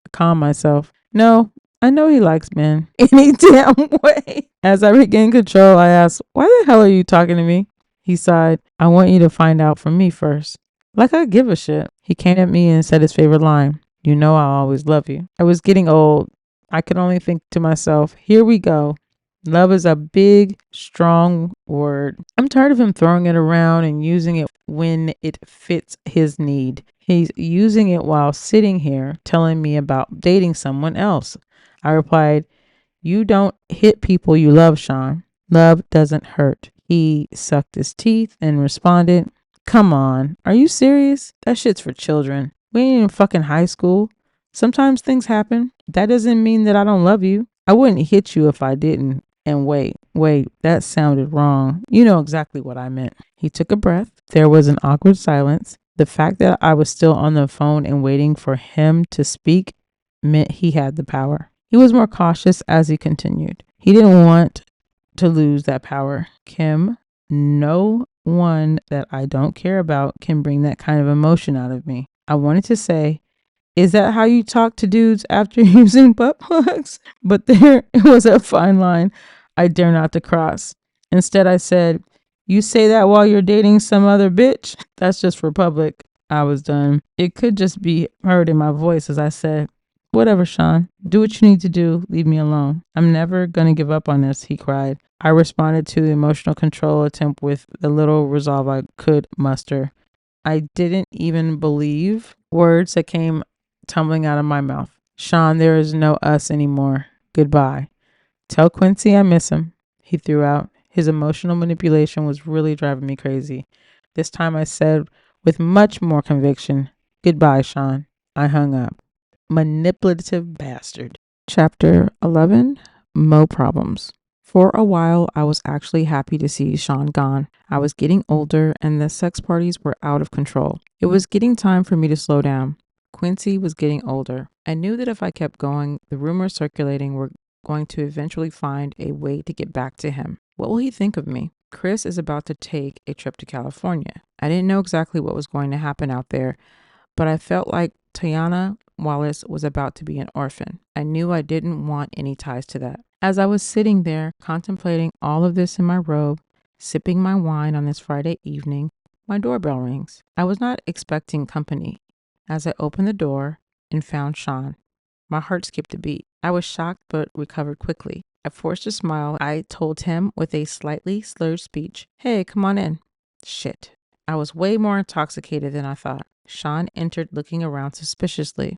I calm myself. No, I know he likes men. Any damn way. As I regain control, I asked, why the hell are you talking to me? He sighed, I want you to find out from me first. Like I give a shit. He came at me and said his favorite line. You know I'll always love you. I was getting old. I could only think to myself, here we go. Love is a big, strong word. I'm tired of him throwing it around and using it when it fits his need. He's using it while sitting here telling me about dating someone else. I replied, you don't hit people you love, Shyne. Love doesn't hurt. He sucked his teeth and responded, come on, are you serious? That shit's for children. We ain't in fucking high school. Sometimes things happen. That doesn't mean that I don't love you. I wouldn't hit you if I didn't. And wait, that sounded wrong. You know exactly what I meant. He took a breath. There was an awkward silence. The fact that I was still on the phone and waiting for him to speak meant he had the power. He was more cautious as he continued. He didn't want to lose that power. Kim, no one that I don't care about can bring that kind of emotion out of me. I wanted to say, is that how you talk to dudes after using butt plugs? But there was a fine line I dare not to cross. Instead, I said, you say that while you're dating some other bitch? That's just for public. I was done. It could just be heard in my voice as I said, whatever, Shyne. Do what you need to do. Leave me alone. I'm never going to give up on this, he cried. I responded to the emotional control attempt with the little resolve I could muster. I didn't even believe words that came tumbling out of my mouth. Shyne, there is no us anymore. Goodbye. Tell Quincy I miss him, he threw out. His emotional manipulation was really driving me crazy. This time I said with much more conviction, goodbye, Shyne. I hung up. Manipulative bastard. Chapter 11, Mo Problems. For a while, I was actually happy to see Shyne gone. I was getting older and the sex parties were out of control. It was getting time for me to slow down. Quincy was getting older. I knew that if I kept going, the rumors circulating were going to eventually find a way to get back to him. What will he think of me? Chris is about to take a trip to California. I didn't know exactly what was going to happen out there, but I felt like Tiana Wallace was about to be an orphan. I knew I didn't want any ties to that. As I was sitting there contemplating all of this in my robe, sipping my wine on this Friday evening, my doorbell rings. I was not expecting company. As I opened the door and found Shyne, my heart skipped a beat. I was shocked but recovered quickly. I forced a smile. I told him with a slightly slurred speech, hey, come on in. Shit. I was way more intoxicated than I thought. Shyne entered looking around suspiciously.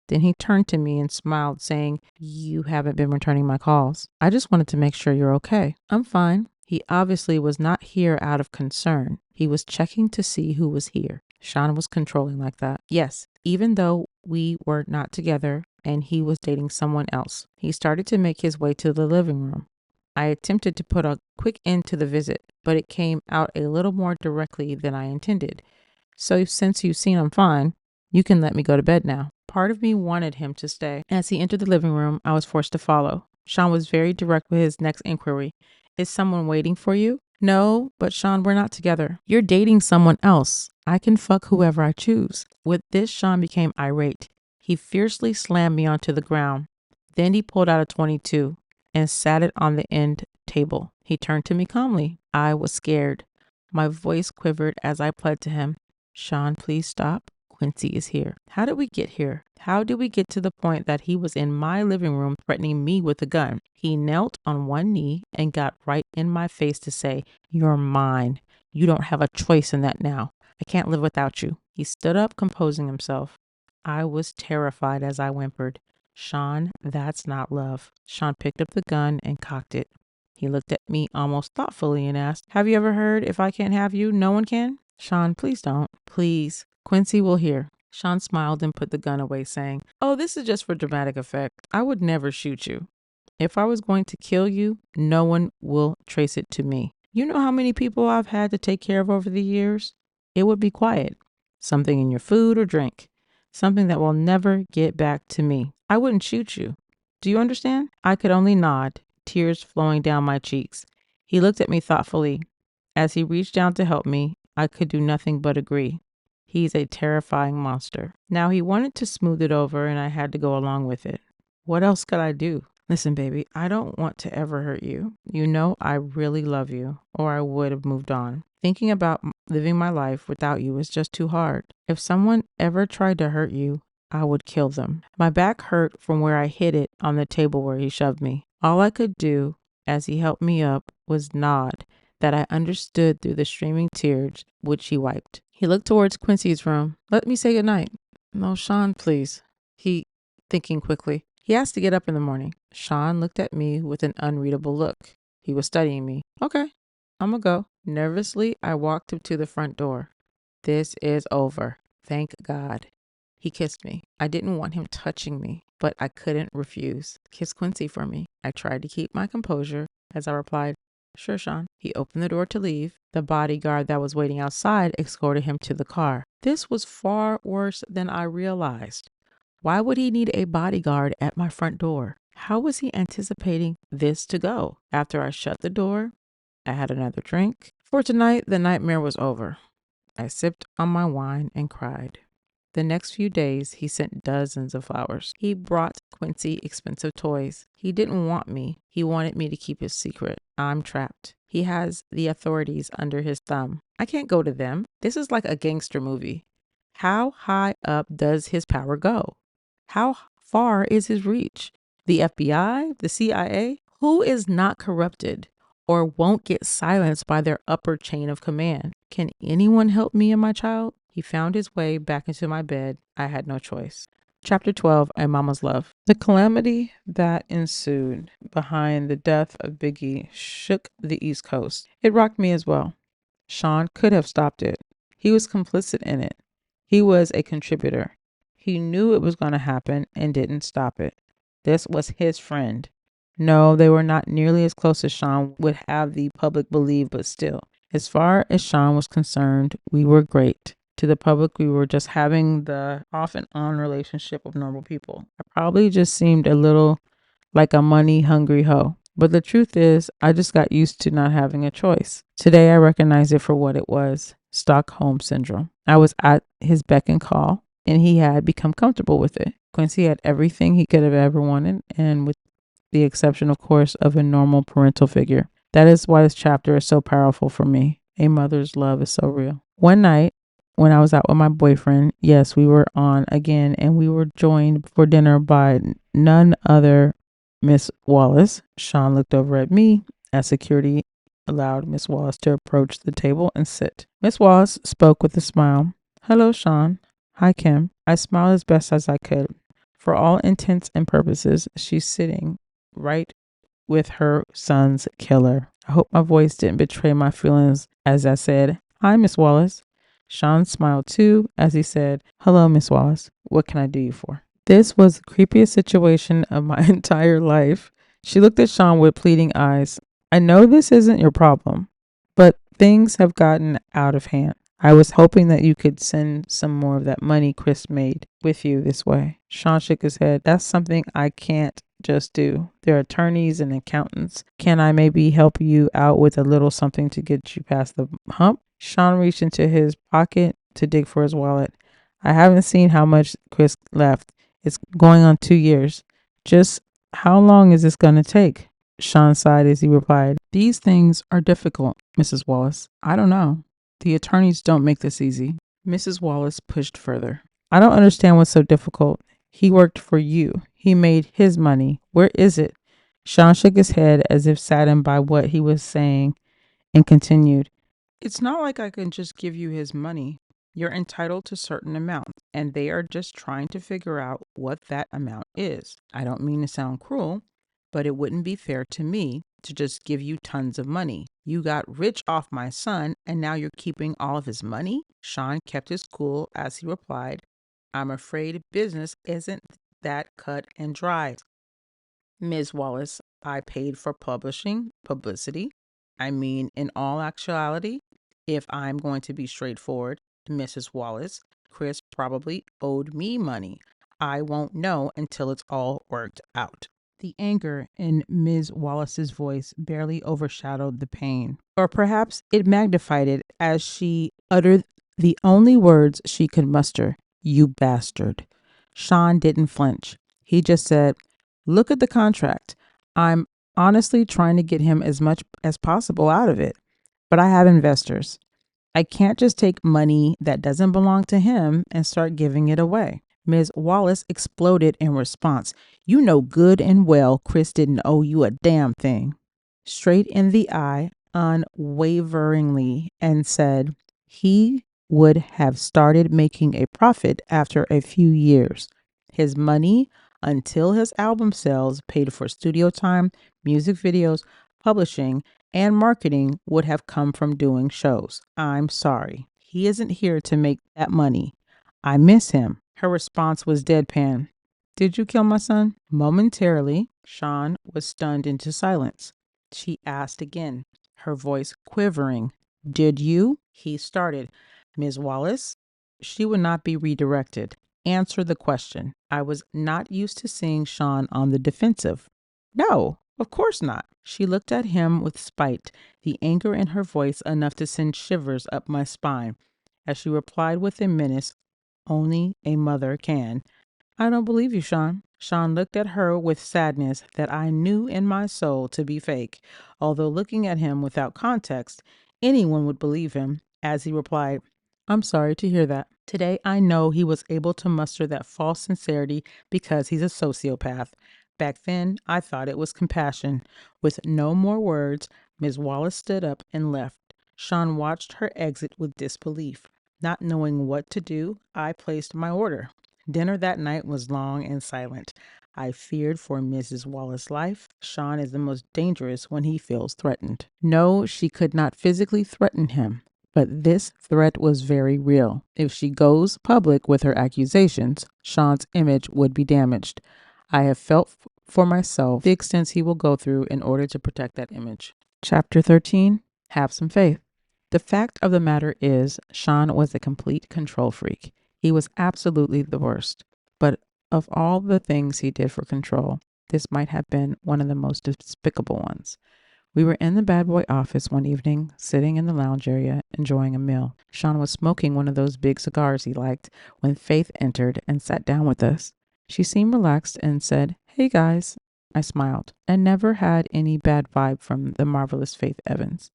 Then he turned to me and smiled, saying, you haven't been returning my calls. I just wanted to make sure you're okay. I'm fine. He obviously was not here out of concern. He was checking to see who was here. Shyne was controlling like that. Yes, even though we were not together and he was dating someone else. He started to make his way to the living room. I attempted to put a quick end to the visit, but it came out a little more directly than I intended. So since you've seen I'm fine, you can let me go to bed now. Part of me wanted him to stay. As he entered the living room, I was forced to follow. Shyne was very direct with his next inquiry. Is someone waiting for you? No, but Shyne, we're not together. You're dating someone else. I can fuck whoever I choose. With this, Shyne became irate. He fiercely slammed me onto the ground. Then he pulled out a .22 and sat it on the end table. He turned to me calmly. I was scared. My voice quivered as I pled to him. Shyne, please stop. Quincy is here. How did we get here? How did we get to the point that he was in my living room threatening me with a gun? He knelt on one knee and got right in my face to say, you're mine. You don't have a choice in that now. I can't live without you. He stood up, composing himself. I was terrified as I whimpered, Shyne, that's not love. Shyne picked up the gun and cocked it. He looked at me almost thoughtfully and asked, have you ever heard, if I can't have you, no one can? Shyne, please don't. Please. Quincy will hear. Shyne smiled and put the gun away, saying, oh, this is just for dramatic effect. I would never shoot you. If I was going to kill you, no one will trace it to me. You know how many people I've had to take care of over the years? It would be quiet. Something in your food or drink. Something that will never get back to me. I wouldn't shoot you. Do you understand? I could only nod, tears flowing down my cheeks. He looked at me thoughtfully. As he reached down to help me, I could do nothing but agree. He's a terrifying monster. Now he wanted to smooth it over and I had to go along with it. What else could I do? Listen, baby, I don't want to ever hurt you. You know I really love you, or I would have moved on. Thinking about living my life without you is just too hard. If someone ever tried to hurt you, I would kill them. My back hurt from where I hit it on the table where he shoved me. All I could do as he helped me up was nod that I understood through the streaming tears which he wiped. He looked towards Quincy's room. Let me say goodnight. No, Shyne, please. Thinking quickly. He has to get up in the morning. Shyne looked at me with an unreadable look. He was studying me. Okay, I'm gonna go. Nervously, I walked him to the front door. This is over. Thank God. He kissed me. I didn't want him touching me, but I couldn't refuse. Kiss Quincy for me. I tried to keep my composure as I replied, Sure, Shyne. He opened the door to leave. The bodyguard that was waiting outside escorted him to the car. This was far worse than I realized. Why would he need a bodyguard at my front door? How was he anticipating this to go? After I shut the door, I had another drink. For tonight, the nightmare was over. I sipped on my wine and cried. The next few days, he sent dozens of flowers. He brought Quincy expensive toys. He didn't want me. He wanted me to keep his secret. I'm trapped. He has the authorities under his thumb. I can't go to them. This is like a gangster movie. How high up does his power go? How far is his reach? The FBI? The CIA? Who is not corrupted or won't get silenced by their upper chain of command? Can anyone help me and my child? He found his way back into my bed. I had no choice. Chapter 12, A Mama's Love. The calamity that ensued behind the death of Biggie shook the East Coast. It rocked me as well. Shyne could have stopped it. He was complicit in it. He was a contributor. He knew it was going to happen and didn't stop it. This was his friend. No, they were not nearly as close as Shyne would have the public believe, but still. As far as Shyne was concerned, we were great. To the public, we were just having the off and on relationship of normal people. I probably just seemed a little like a money-hungry hoe. But the truth is, I just got used to not having a choice. Today, I recognize it for what it was, Stockholm Syndrome. I was at his beck and call, and he had become comfortable with it. Quincy had everything he could have ever wanted, and with the exception, of course, of a normal parental figure. That is why this chapter is so powerful for me. A mother's love is so real. One night, when I was out with my boyfriend, yes, we were on again, and we were joined for dinner by none other Miss Wallace. Shyne looked over at me as security allowed Miss Wallace to approach the table and sit. Miss Wallace spoke with a smile. Hello, Shyne. Hi, Kim. I smiled as best as I could. For all intents and purposes, she's sitting right with her son's killer. I hope my voice didn't betray my feelings as I said, Hi, Miss Wallace. Shyne smiled too as he said, Hello, Miss Wallace. What can I do you for? This was the creepiest situation of my entire life. She looked at Shyne with pleading eyes. I know this isn't your problem, but things have gotten out of hand. I was hoping that you could send some more of that money Chris made with you this way. Shyne shook his head. That's something I can't just do. There are attorneys and accountants. Can I maybe help you out with a little something to get you past the hump? Shyne reached into his pocket to dig for his wallet. I haven't seen how much Chris left. It's going on 2 years. Just how long is this going to take? Shyne sighed as he replied, These things are difficult, Mrs. Wallace. I don't know. The attorneys don't make this easy. Mrs. Wallace pushed further. I don't understand what's so difficult. He worked for you. He made his money. Where is it? Shyne shook his head as if saddened by what he was saying and continued. It's not like I can just give you his money. You're entitled to certain amount, and they are just trying to figure out what that amount is. I don't mean to sound cruel, but it wouldn't be fair to me to just give you tons of money. You got rich off my son, and now you're keeping all of his money? Shyne kept his cool as he replied, I'm afraid business isn't that cut and dry. Ms. Wallace, I paid for publicity. I mean, in all actuality, if I'm going to be straightforward, Mrs. Wallace, Chris probably owed me money. I won't know until it's all worked out. The anger in Ms. Wallace's voice barely overshadowed the pain, or perhaps it magnified it as she uttered The only words she could muster, "You bastard." Shyne didn't flinch. He just said, "Look at the contract. I'm honestly trying to get him as much as possible out of it. But I have investors. I can't just take money that doesn't belong to him and start giving it away." Ms. Wallace exploded in response. "You know good and well Chris didn't owe you a damn thing." Straight in the eye, unwaveringly, and said, "He would have started making a profit after a few years. His money, until his album sales paid for studio time, music videos, publishing, and marketing, would have come from doing shows. I'm sorry. He isn't here to make that money. I miss him." Her response was deadpan. "Did you kill my son?" Momentarily, Shyne was stunned into silence. She asked again, her voice quivering. "Did you?" He started. "Ms. Wallace?" She would not be redirected. "Answer the question." I was not used to seeing Shyne on the defensive. "No, of course not." She looked at him with spite, the anger in her voice enough to send shivers up my spine, as she replied with a menace only a mother can. "I don't believe you, Shyne." Shyne looked at her with sadness that I knew in my soul to be fake, although looking at him without context, anyone would believe him, as he replied, "I'm sorry to hear that." Today I know he was able to muster that false sincerity because he's a sociopath. Back then, I thought it was compassion. With no more words, Ms. Wallace stood up and left. Shyne watched her exit with disbelief. Not knowing what to do, I placed my order. Dinner that night was long and silent. I feared for Mrs. Wallace's life. Shyne is the most dangerous when he feels threatened. No, she could not physically threaten him, but this threat was very real. If she goes public with her accusations, Shyne's image would be damaged. I have felt for myself the extents he will go through in order to protect that image. Chapter 13. Have some faith. The fact of the matter is, Shyne was a complete control freak. He was absolutely the worst. But of all the things he did for control, this might have been one of the most despicable ones. We were in the bad boy office one evening, sitting in the lounge area, enjoying a meal. Shyne was smoking one of those big cigars he liked when Faith entered and sat down with us. She seemed relaxed and said, "Hey guys." I smiled and never had any bad vibe from the marvelous Faith Evans.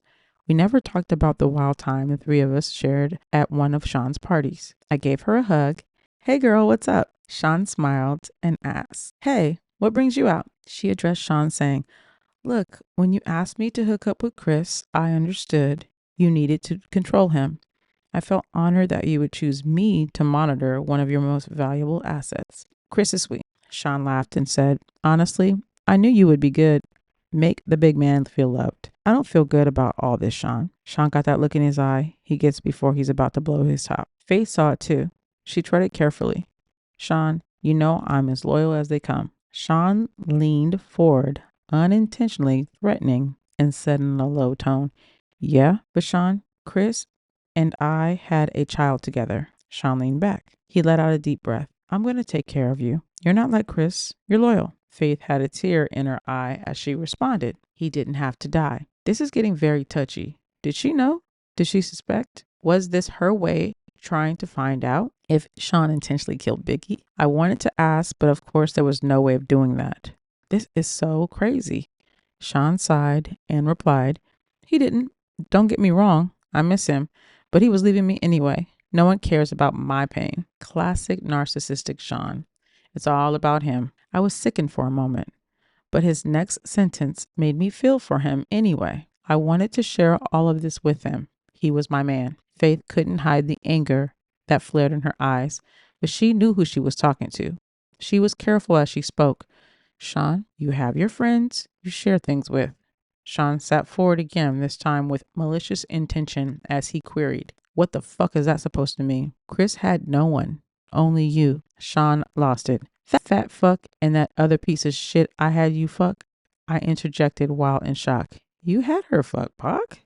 We never talked about the wild time the three of us shared at one of Sean's parties. I gave her a hug. "Hey girl, what's up?" Shyne smiled and asked, "Hey, what brings you out?" She addressed Shyne saying, "Look, when you asked me to hook up with Chris, I understood you needed to control him. I felt honored that you would choose me to monitor one of your most valuable assets. Chris is sweet." Shyne laughed and said, "Honestly, I knew you would be good. Make the big man feel loved." "I don't feel good about all this, Shyne." Shyne got that look in his eye he gets before he's about to blow his top. Faith saw it too. She treaded carefully. "Shyne, you know I'm as loyal as they come." Shyne leaned forward, unintentionally threatening, and said in a low tone, "Yeah, but Shyne, Chris and I had a child together." Shyne leaned back. He let out a deep breath. "I'm going to take care of you. You're not like Chris. You're loyal." Faith had a tear in her eye as she responded, "He didn't have to die." This is getting very touchy. Did she know? Did she suspect? Was this her way trying to find out if Shyne intentionally killed Biggie? I wanted to ask, but of course there was no way of doing that. This is so crazy. Shyne sighed and replied, "He didn't. Don't get me wrong. I miss him, but he was leaving me anyway. No one cares about my pain." Classic narcissistic Shyne. It's all about him. I was sickened for a moment, but his next sentence made me feel for him anyway. I wanted to share all of this with him. He was my man. Faith couldn't hide the anger that flared in her eyes, but she knew who she was talking to. She was careful as she spoke. "Shyne, you have your friends you share things with." Shyne sat forward again, this time with malicious intention, as he queried, "What the fuck is that supposed to mean?" "Chris had no one. Only you." Shyne lost it. "That fat fuck and that other piece of shit I had you fuck?" I interjected while in shock. "You had her fuck, Pac?"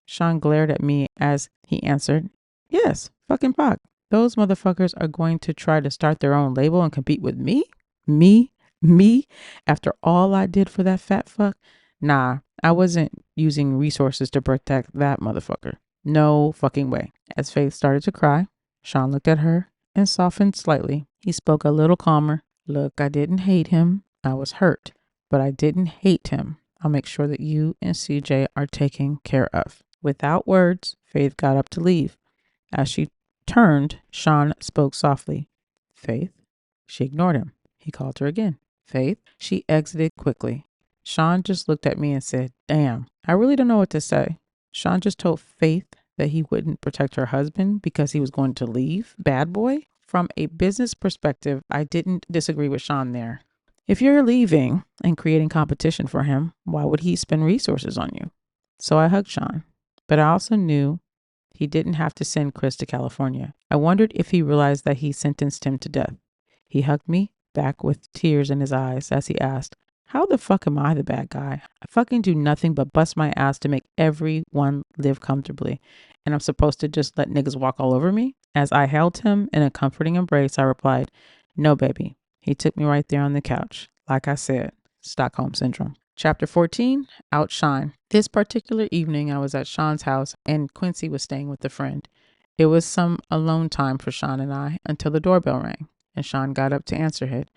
Shyne glared at me as he answered, "Yes, fucking Pac. Those motherfuckers are going to try to start their own label and compete with me? Me? Me? After all I did for that fat fuck? Nah, I wasn't using resources to protect that motherfucker." No fucking way. As Faith started to cry, Sean looked at her and softened slightly. He spoke a little calmer. Look, I didn't hate him. I was hurt, but I didn't hate him. I'll make sure that you and CJ are taken care of. Without words, Faith got up to leave. As she turned, Sean spoke softly. Faith? She ignored him. He called her again. Faith? She exited quickly. Sean just looked at me and said, damn, I really don't know what to say. Sean just told Faith that he wouldn't protect her husband because he was going to leave. Bad boy? From a business perspective, I didn't disagree with Sean there. If you're leaving and creating competition for him, why would he spend resources on you? So I hugged Sean, but I also knew he didn't have to send Chris to California. I wondered if he realized that he sentenced him to death. He hugged me back with tears in his eyes as he asked, how the fuck am I the bad guy? I fucking do nothing but bust my ass to make everyone live comfortably. And I'm supposed to just let niggas walk all over me? As I held him in a comforting embrace, I replied, no, baby. He took me right there on the couch. Like I said, Stockholm Syndrome. Chapter 14, Outshine. This particular evening, I was at Sean's house and Quincy was staying with a friend. It was some alone time for Sean and I until the doorbell rang and Sean got up to answer it.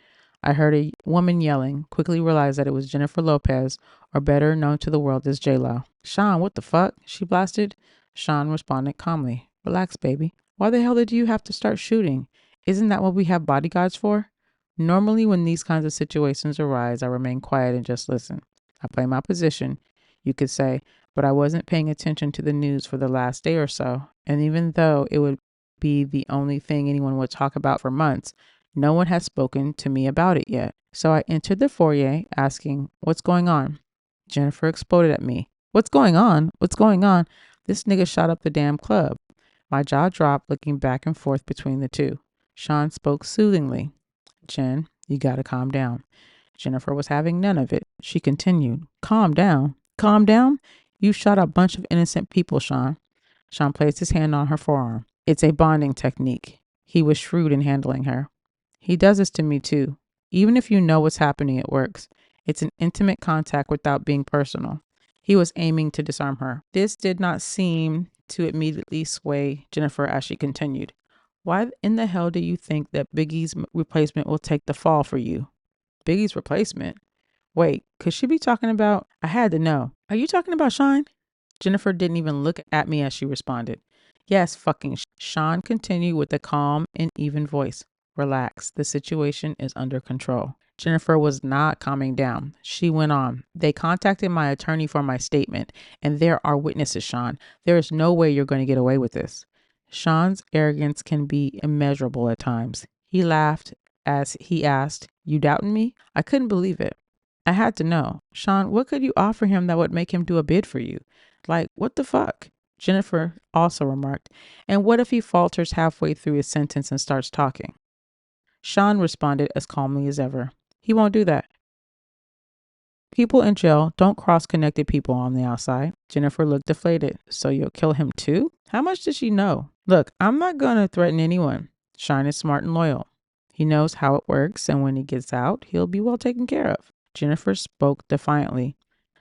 I heard a woman yelling, quickly realized that it was Jennifer Lopez, or better known to the world as J-Lo. Sean, what the fuck? She blasted. Sean responded calmly. Relax, baby. Why the hell did you have to start shooting? Isn't that what we have bodyguards for? Normally, when these kinds of situations arise, I remain quiet and just listen. I play my position, you could say, but I wasn't paying attention to the news for the last day or so. And even though it would be the only thing anyone would talk about for months, no one had spoken to me about it yet. So I entered the foyer asking, what's going on? Jennifer exploded at me. What's going on? What's going on? This nigga shot up the damn club. My jaw dropped, looking back and forth between the two. Sean spoke soothingly. Jen, you gotta calm down. Jennifer was having none of it. She continued, calm down. Calm down? You shot a bunch of innocent people, Sean. Sean placed his hand on her forearm. It's a bonding technique. He was shrewd in handling her. He does this to me too. Even if you know what's happening, it works. It's an intimate contact without being personal. He was aiming to disarm her. This did not seem to immediately sway Jennifer as she continued. Why in the hell do you think that Biggie's replacement will take the fall for you? Biggie's replacement? Wait, could she be talking about? I had to know. Are you talking about Shyne? Jennifer didn't even look at me as she responded. Yes, fucking Sean continued with a calm and even voice. Relax, the situation is under control. Jennifer was not calming down. She went on. They contacted my attorney for my statement, and there are witnesses, Sean. There is no way you're going to get away with this. Sean's arrogance can be immeasurable at times. He laughed as he asked, you doubting me? I couldn't believe it. I had to know. Sean, what could you offer him that would make him do a bid for you? Like, what the fuck? Jennifer also remarked, and what if he falters halfway through his sentence and starts talking? Sean responded as calmly as ever. He won't do that. People in jail don't cross connected people on the outside. Jennifer looked deflated. So you'll kill him too? How much does she know? Look, I'm not going to threaten anyone. Shyne is smart and loyal. He knows how it works, and when he gets out, he'll be well taken care of. Jennifer spoke defiantly.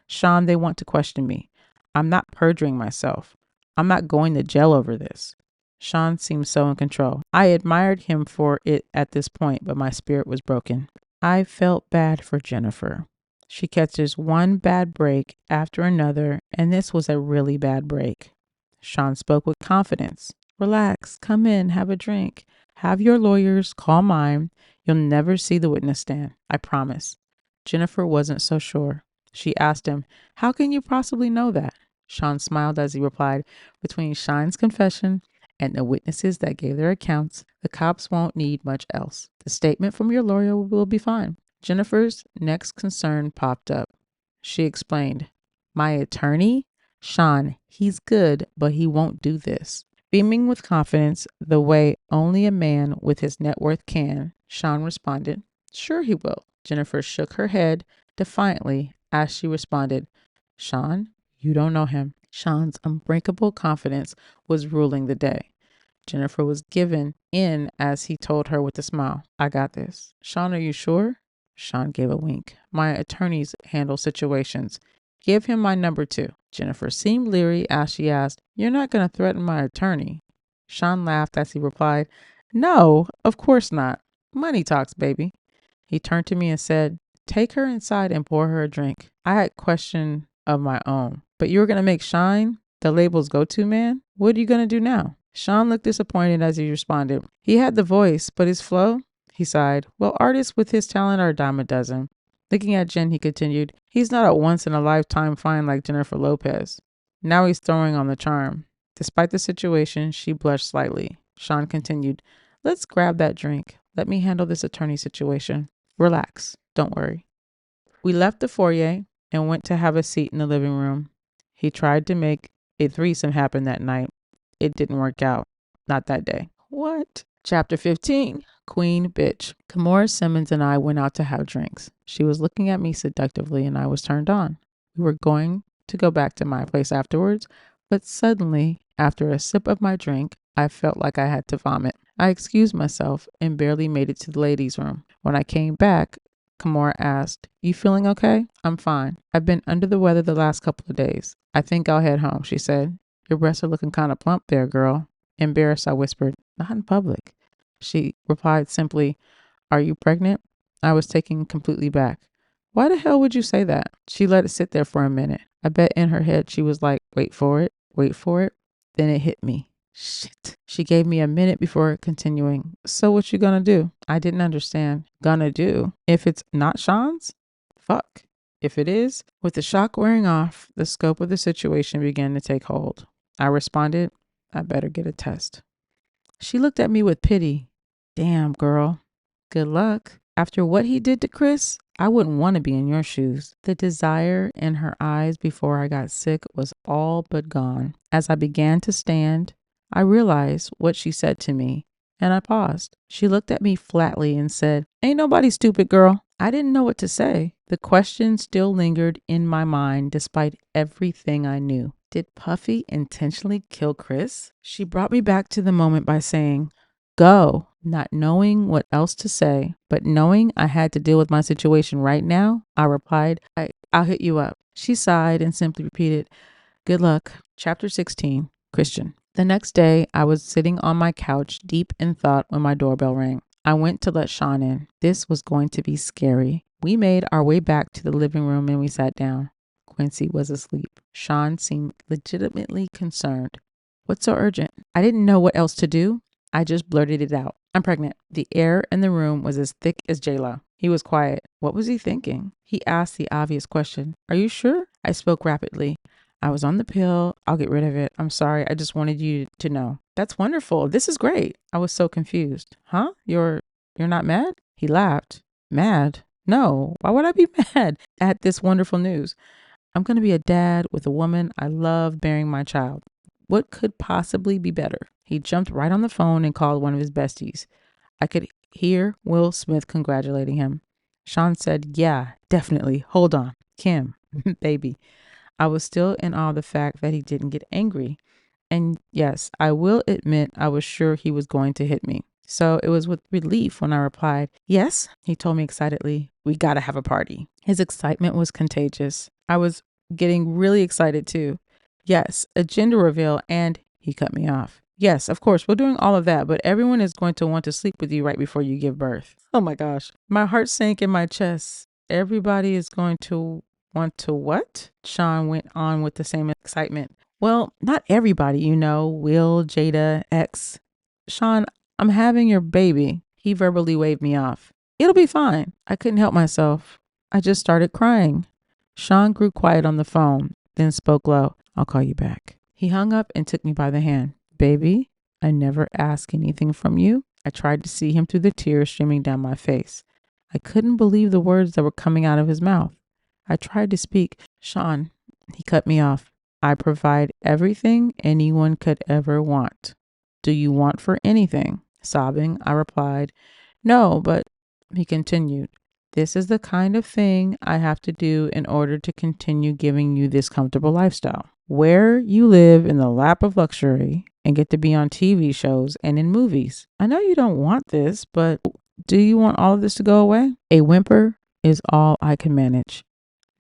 Sean, they want to question me. I'm not perjuring myself. I'm not going to jail over this. Sean seemed so in control. I admired him for it at this point, but my spirit was broken. I felt bad for Jennifer. She catches one bad break after another, and this was a really bad break. Sean spoke with confidence. Relax, come in, have a drink. Have your lawyers call mine. You'll never see the witness stand, I promise. Jennifer wasn't so sure. She asked him, how can you possibly know that? Sean smiled as he replied, between Shyne's confession and the witnesses that gave their accounts, the cops won't need much else. The statement from your lawyer will be fine. Jennifer's next concern popped up. She explained, my attorney? Sean, he's good, but he won't do this. Beaming with confidence, the way only a man with his net worth can, Sean responded, sure he will. Jennifer shook her head defiantly as she responded, Sean, you don't know him. Sean's unbreakable confidence was ruling the day. Jennifer was given in as he told her with a smile, I got this. Sean, are you sure? Sean gave a wink. My attorneys handle situations. Give him my number too. Jennifer seemed leery as she asked, "You're not going to threaten my attorney?" Shyne laughed as he replied, "No, of course not. Money talks, baby." He turned to me and said, "Take her inside and pour her a drink." I had a question of my own. "But you were going to make Shyne the label's go-to man? What are you going to do now?" Shyne looked disappointed as he responded. He had the voice, but his flow? He sighed. "Well, artists with his talent are a dime a dozen." Looking at Jen, he continued, "He's not a once-in-a-lifetime find like Jennifer Lopez. Now he's throwing on the charm." Despite the situation, she blushed slightly. Shyne continued, "Let's grab that drink. Let me handle this attorney situation. Relax. Don't worry." We left the foyer and went to have a seat in the living room. He tried to make a threesome happen that night. It didn't work out. Not that day. What? Chapter 15. Queen Bitch. Kimora Simmons and I went out to have drinks. She was looking at me seductively and I was turned on. We were going to go back to my place afterwards, but suddenly, after a sip of my drink, I felt like I had to vomit. I excused myself and barely made it to the ladies' room. When I came back, Kimora asked, "You feeling okay?" "I'm fine. I've been under the weather the last couple of days. I think I'll head home," she said. "Your breasts are looking kind of plump there, girl." Embarrassed, I whispered, "Not in public." She replied simply, "Are you pregnant?" I was taken completely back. "Why the hell would you say that?" She let it sit there for a minute. I bet in her head she was like, wait for it, wait for it. Then it hit me. Shit. She gave me a minute before continuing. "So what you gonna do?" I didn't understand. Gonna do? If it's not Sean's? Fuck. If it is? With the shock wearing off, the scope of the situation began to take hold. I responded, "I better get a test." She looked at me with pity. "Damn, girl. Good luck. After what he did to Chris, I wouldn't want to be in your shoes." The desire in her eyes before I got sick was all but gone. As I began to stand, I realized what she said to me, and I paused. She looked at me flatly and said, "Ain't nobody stupid, girl." I didn't know what to say. The question still lingered in my mind despite everything I knew. Did Puffy intentionally kill Chris? She brought me back to the moment by saying, "Go," not knowing what else to say, but knowing I had to deal with my situation right now. I replied, I'll hit you up." She sighed and simply repeated, "Good luck." Chapter 16, Christian. The next day, I was sitting on my couch deep in thought when my doorbell rang. I went to let Shyne in. This was going to be scary. We made our way back to the living room and we sat down. Quincy was asleep. Shyne seemed legitimately concerned. "What's so urgent?" I didn't know what else to do. I just blurted it out. "I'm pregnant." The air in the room was as thick as J-Lo. He was quiet. What was he thinking? He asked the obvious question. "Are you sure?" I spoke rapidly. "I was on the pill. I'll get rid of it. I'm sorry. I just wanted you to know." "That's wonderful. This is great." I was so confused. "Huh? You're not mad?" He laughed. "Mad? No. Why would I be mad at this wonderful news? I'm going to be a dad with a woman I love bearing my child. What could possibly be better?" He jumped right on the phone and called one of his besties. I could hear Will Smith congratulating him. Shyne said, "Yeah, definitely. Hold on. Kim, baby." I was still in awe of the fact that he didn't get angry. And yes, I will admit I was sure he was going to hit me. So it was with relief when I replied, "Yes," he told me excitedly. "We gotta have a party." His excitement was contagious. I was getting really excited too. "Yes, a gender reveal," and he cut me off. "Yes, of course, we're doing all of that, but everyone is going to want to sleep with you right before you give birth." Oh my gosh. My heart sank in my chest. "Everybody is going to want to what?" Shyne went on with the same excitement. "Well, not everybody, you know, Will, Jada, X." "Shyne, I'm having your baby." He verbally waved me off. "It'll be fine." I couldn't help myself. I just started crying. Shyne grew quiet on the phone, then spoke low. "I'll call you back." He hung up and took me by the hand. "Baby, I never asked anything from you." I tried to see him through the tears streaming down my face. I couldn't believe the words that were coming out of his mouth. I tried to speak. "Shyne," he cut me off. "I provide everything anyone could ever want. Do you want for anything?" Sobbing, I replied, "No, but," he continued, "this is the kind of thing I have to do in order to continue giving you this comfortable lifestyle, where you live in the lap of luxury and get to be on TV shows and in movies. I know you don't want this, but do you want all of this to go away?" A whimper is all I can manage.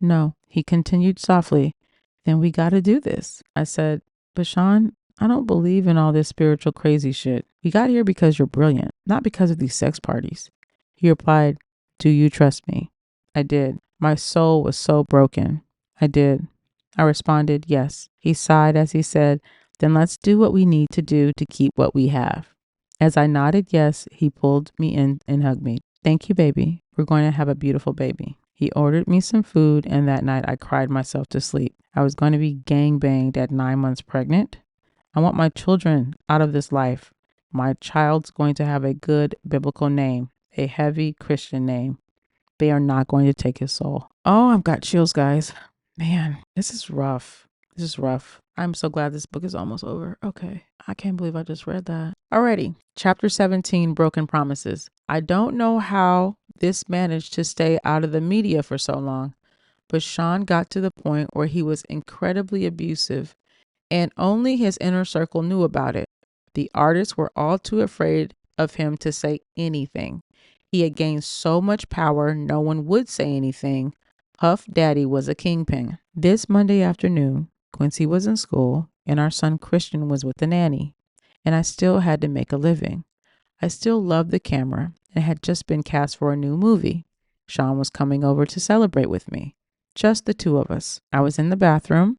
"No." He continued softly, then we got to do this. I said, but Sean, I don't believe in all this spiritual crazy shit. We got here because you're brilliant, not because of these sex parties. He replied, do you trust me? I did. My soul was so broken. I did. I responded, yes. He sighed as he said, then let's do what we need to do to keep what we have. As I nodded yes, he pulled me in and hugged me. Thank you, baby. We're going to have a beautiful baby. He ordered me some food, and that night I cried myself to sleep. I was going to be gangbanged at 9 months pregnant. I want my children out of this life. My child's going to have a good biblical name, a heavy Christian name. They are not going to take his soul. Oh, I've got chills, guys. Man, this is rough. This is rough. I'm so glad this book is almost over. Okay. I can't believe I just read that. Alrighty. Chapter 17, Broken Promises. I don't know how this managed to stay out of the media for so long, but Shyne got to the point where he was incredibly abusive and only his inner circle knew about it. The artists were all too afraid of him to say anything. He had gained so much power, no one would say anything. Puff Daddy was a kingpin. This Monday afternoon, Quincy was in school and our son Christian was with the nanny, and I still had to make a living. I still loved the camera and had just been cast for a new movie. Shyne was coming over to celebrate with me. Just the two of us. I was in the bathroom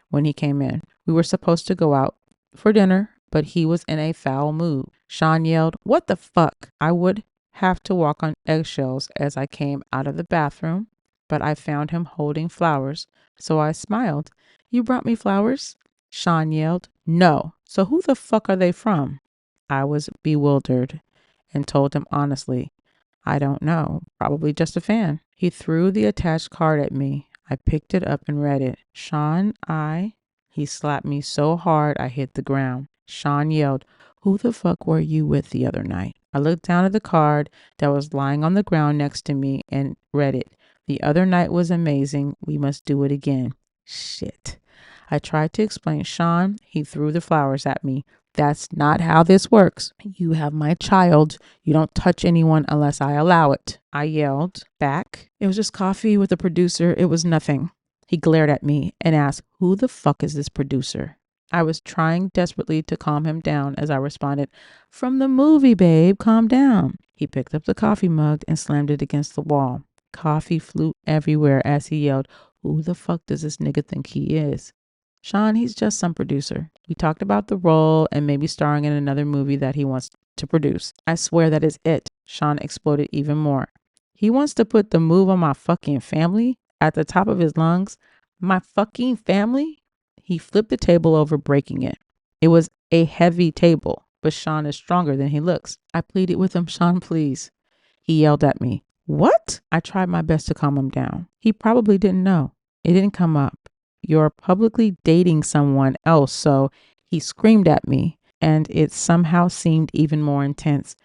when he came in. We were supposed to go out for dinner, but he was in a foul mood. Shyne yelled, "What the fuck?" I would have to walk on eggshells as I came out of the bathroom, but I found him holding flowers, so I smiled. "You brought me flowers?" Shyne yelled. "No. So who the fuck are they from?" I was bewildered and told him honestly, "I don't know. Probably just a fan." He threw the attached card at me. I picked it up and read it. Shyne, He slapped me so hard I hit the ground. Shyne yelled, "Who the fuck were you with the other night?" I looked down at the card that was lying on the ground next to me and read it. "The other night was amazing. We must do it again." Shit. I tried to explain. Shyne, he threw the flowers at me. "That's not how this works. You have my child. You don't touch anyone unless I allow it." I yelled back. "It was just coffee with the producer. It was nothing." He glared at me and asked, "Who the fuck is this producer?" I was trying desperately to calm him down as I responded, "From the movie, babe. Calm down." He picked up the coffee mug and slammed it against the wall. Coffee flew everywhere as he yelled, "Who the fuck does this nigga think he is?" "Shyne, he's just some producer. We talked about the role and maybe starring in another movie that he wants to produce." "I swear that is it." Shyne exploded even more. "He wants to put the move on my fucking family?" At the top of his lungs. "My fucking family?" He flipped the table over, breaking it. It was a heavy table, but Shyne is stronger than he looks. I pleaded with him, "Shyne, please." He yelled at me. "What?" I tried my best to calm him down. He probably didn't know. It didn't come up. "You're publicly dating someone else," so he screamed at me, and it somehow seemed even more intense.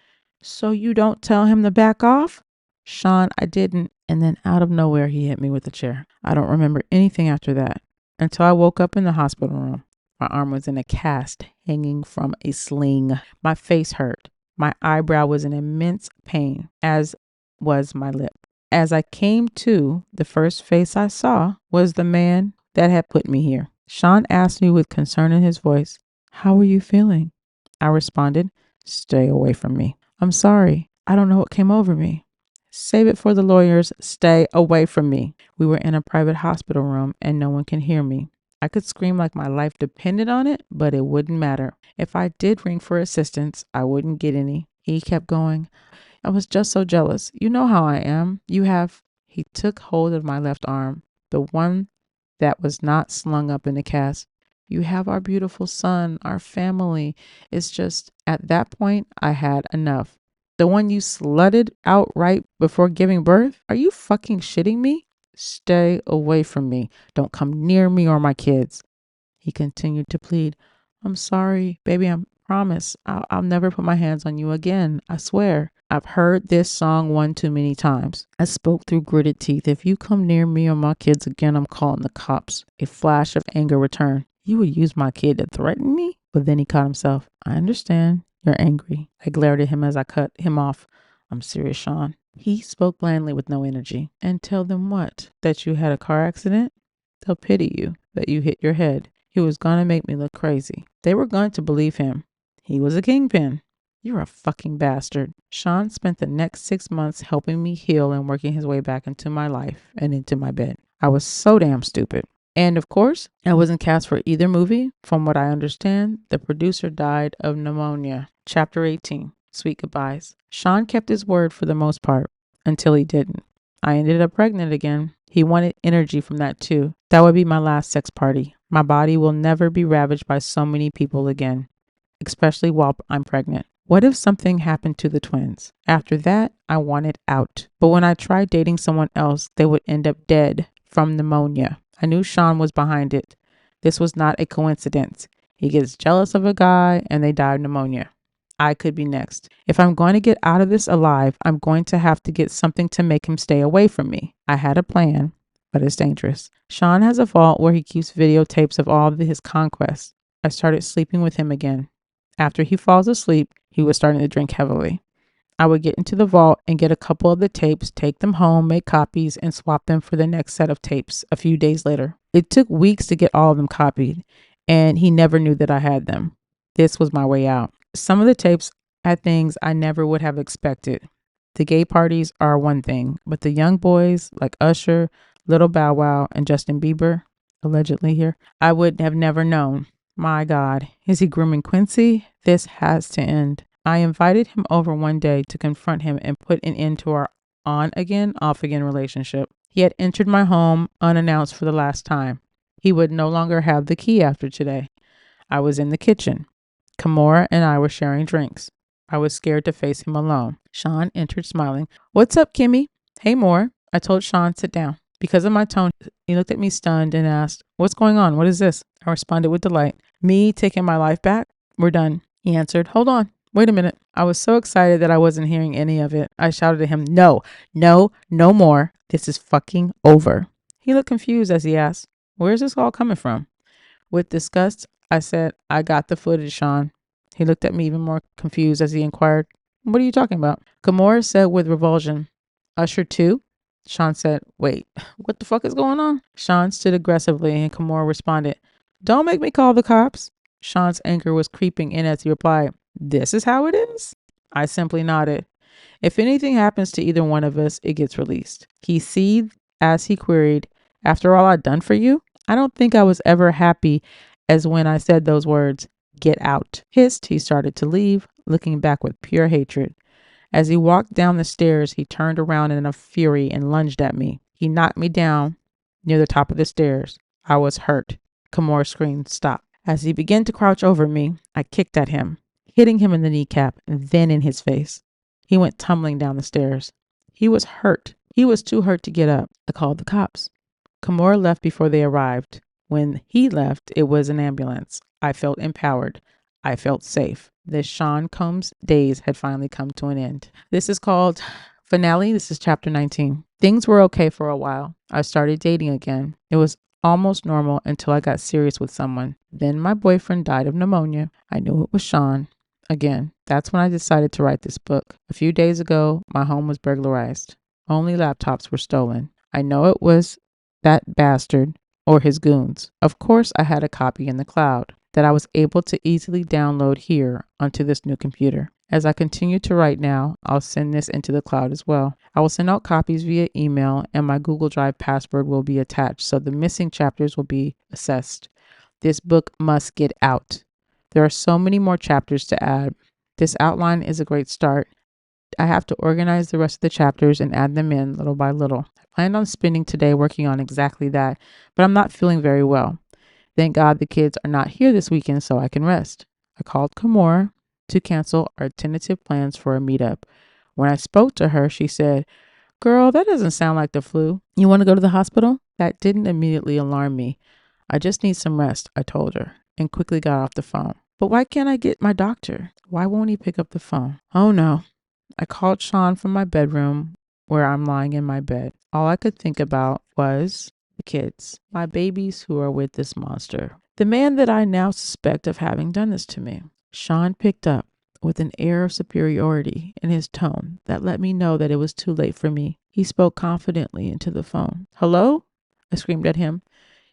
"So you don't tell him to back off?" "Shyne, I didn't." And then out of nowhere, he hit me with a chair. I don't remember anything after that until I woke up in the hospital room. My arm was in a cast hanging from a sling. My face hurt. My eyebrow was in immense pain, as was my lip. As I came to, the first face I saw was the man that had put me here. Shyne asked me with concern in his voice, "How are you feeling?" I responded, "Stay away from me." "I'm sorry. I don't know what came over me." "Save it for the lawyers. Stay away from me." We were in a private hospital room and no one can hear me. I could scream like my life depended on it, but it wouldn't matter. If I did ring for assistance, I wouldn't get any. He kept going. "I was just so jealous. You know how I am. You have..." He took hold of my left arm, the one that was not slung up in the cast. "You have our beautiful son, our family. It's just..." At that point, I had enough. "The one you slutted out right before giving birth? Are you fucking shitting me?" "Stay away from me. Don't come near me or my kids." He continued to plead. "I'm sorry, baby. I promise. I'll never put my hands on you again. I swear. I've heard this song one too many times." I spoke through gritted teeth. "If you come near me or my kids again, I'm calling the cops." A flash of anger returned. "You would use my kid to threaten me?" But then he caught himself. "I understand. You're angry." I glared at him as I cut him off. "I'm serious, Shyne. He spoke blandly with no energy. And tell them what? That you had a car accident? They'll pity you, that you hit your head. He was going to make me look crazy. They were going to believe him. He was a kingpin. You're a fucking bastard. Shyne spent the next 6 months helping me heal and working his way back into my life and into my bed. I was so damn stupid. And of course, I wasn't cast for either movie. From what I understand, the producer died of pneumonia. Chapter 18. Sweet goodbyes. Shyne kept his word for the most part, until he didn't. I ended up pregnant again. He wanted energy from that too. That would be my last sex party. My body will never be ravaged by so many people again, especially while I'm pregnant. What if something happened to the twins? After that, I wanted out. But when I tried dating someone else, they would end up dead from pneumonia. I knew Shyne was behind it. This was not a coincidence. He gets jealous of a guy and they die of pneumonia. I could be next. If I'm going to get out of this alive, I'm going to have to get something to make him stay away from me. I had a plan, but it's dangerous. Shyne has a vault where he keeps videotapes of all of his conquests. I started sleeping with him again. After he falls asleep, he was starting to drink heavily. I would get into the vault and get a couple of the tapes, take them home, make copies, and swap them for the next set of tapes a few days later. It took weeks to get all of them copied, and he never knew that I had them. This was my way out. Some of the tapes had things I never would have expected. The gay parties are one thing, but the young boys like Usher, Little Bow Wow, and Justin Bieber, allegedly here, I would have never known. My God, is he grooming Quincy? This has to end. I invited him over one day to confront him and put an end to our on again, off again relationship. He had entered my home unannounced for the last time. He would no longer have the key after today. I was in the kitchen. Kimora and I were sharing drinks. I was scared to face him alone. Shyne entered smiling. What's up, Kimmy? Hey, Moore. I told Shyne, sit down. Because of my tone, he looked at me stunned and asked, what's going on? What is this? I responded with delight. Me taking my life back? We're done. He answered, hold on. Wait a minute. I was so excited that I wasn't hearing any of it. I shouted at him, no more. This is fucking over. He looked confused as he asked, where's this all coming from? With disgust, I said, I got the footage, Shyne. He looked at me even more confused as he inquired, what are you talking about? Kimora said with revulsion, Usher too? Shyne said, wait, what the fuck is going on? Shyne stood aggressively and Kimora responded, don't make me call the cops. Shyne's anger was creeping in as he replied, this is how it is? I simply nodded. If anything happens to either one of us, it gets released. He seethed as he queried, after all I'd done for you? I don't think I was ever happy as when I said those words, get out. Hissed, he started to leave, looking back with pure hatred. As he walked down the stairs, he turned around in a fury and lunged at me. He knocked me down near the top of the stairs. I was hurt. Kimora screamed, stop. As he began to crouch over me, I kicked at him, hitting him in the kneecap and then in his face. He went tumbling down the stairs. He was hurt. He was too hurt to get up. I called the cops. Kimora left before they arrived. When he left, it was an ambulance. I felt empowered. I felt safe. The Shyne Combs days had finally come to an end. This is called Finale. This is chapter 19. Things were okay for a while. I started dating again. It was almost normal until I got serious with someone. Then my boyfriend died of pneumonia. I knew it was Shyne. Again, that's when I decided to write this book. A few days ago, my home was burglarized. Only laptops were stolen. I know it was that bastard or his goons. Of course, I had a copy in the cloud that I was able to easily download here onto this new computer. As I continue to write now, I'll send this into the cloud as well. I will send out copies via email and my Google Drive password will be attached so the missing chapters will be assessed. This book must get out. There are so many more chapters to add. This outline is a great start. I have to organize the rest of the chapters and add them in little by little. I planned on spending today working on exactly that, but I'm not feeling very well. Thank God the kids are not here this weekend so I can rest. I called Kimora to cancel our tentative plans for a meetup. When I spoke to her, she said, girl, that doesn't sound like the flu. You want to go to the hospital? That didn't immediately alarm me. I just need some rest, I told her, and quickly got off the phone. But why can't I get my doctor? Why won't he pick up the phone? Oh no. I called Shyne from my bedroom where I'm lying in my bed. All I could think about was the kids, my babies who are with this monster. The man that I now suspect of having done this to me. Shyne picked up. with an air of superiority in his tone that let me know that it was too late for me. He spoke confidently into the phone. "Hello?" I screamed at him.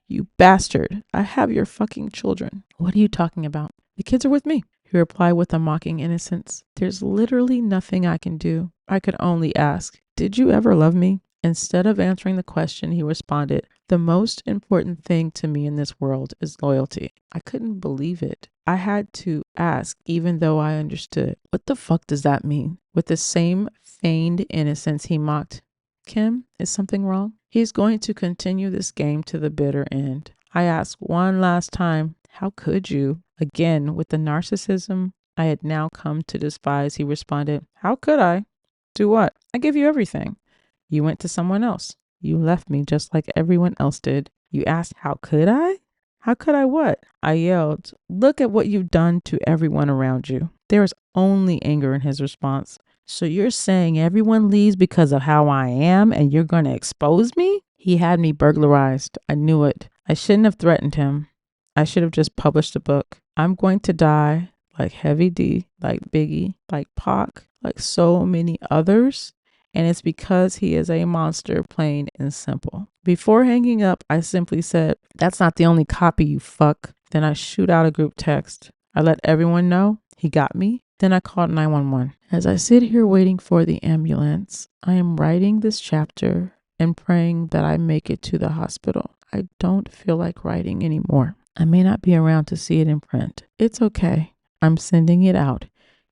"You bastard. I have your fucking children." "What are you talking about?" "The kids are with me," he replied with a mocking innocence. "There's literally nothing I can do." I could only ask, "Did you ever love me?" Instead of answering the question, he responded, "The most important thing to me in this world is loyalty." I couldn't believe it. I had to ask, even though I understood. "What the fuck does that mean?" With the same feigned innocence, he mocked, "Kim, is something wrong?" He's going to continue this game to the bitter end. I asked one last time, "How could you?" Again, with the narcissism I had now come to despise, he responded, "How could I?" "Do what?" "I give you everything." "You went to someone else. You left me just like everyone else did." You asked, "How could I?" "How could I what?" I yelled, "Look at what you've done to everyone around you." There was only anger in his response. "So you're saying everyone leaves because of how I am and you're going to expose me?" He had me burglarized. I knew it. I shouldn't have threatened him. I should have just published a book. I'm going to die like Heavy D, like Biggie, like Pac, like so many others. And it's because he is a monster, plain and simple. Before hanging up, I simply said, "That's not the only copy, you fuck." Then I shoot out a group text. I let everyone know he got me. Then I called 911. As I sit here waiting for the ambulance, I am writing this chapter and praying that I make it to the hospital. I don't feel like writing anymore. I may not be around to see it in print. It's okay. I'm sending it out.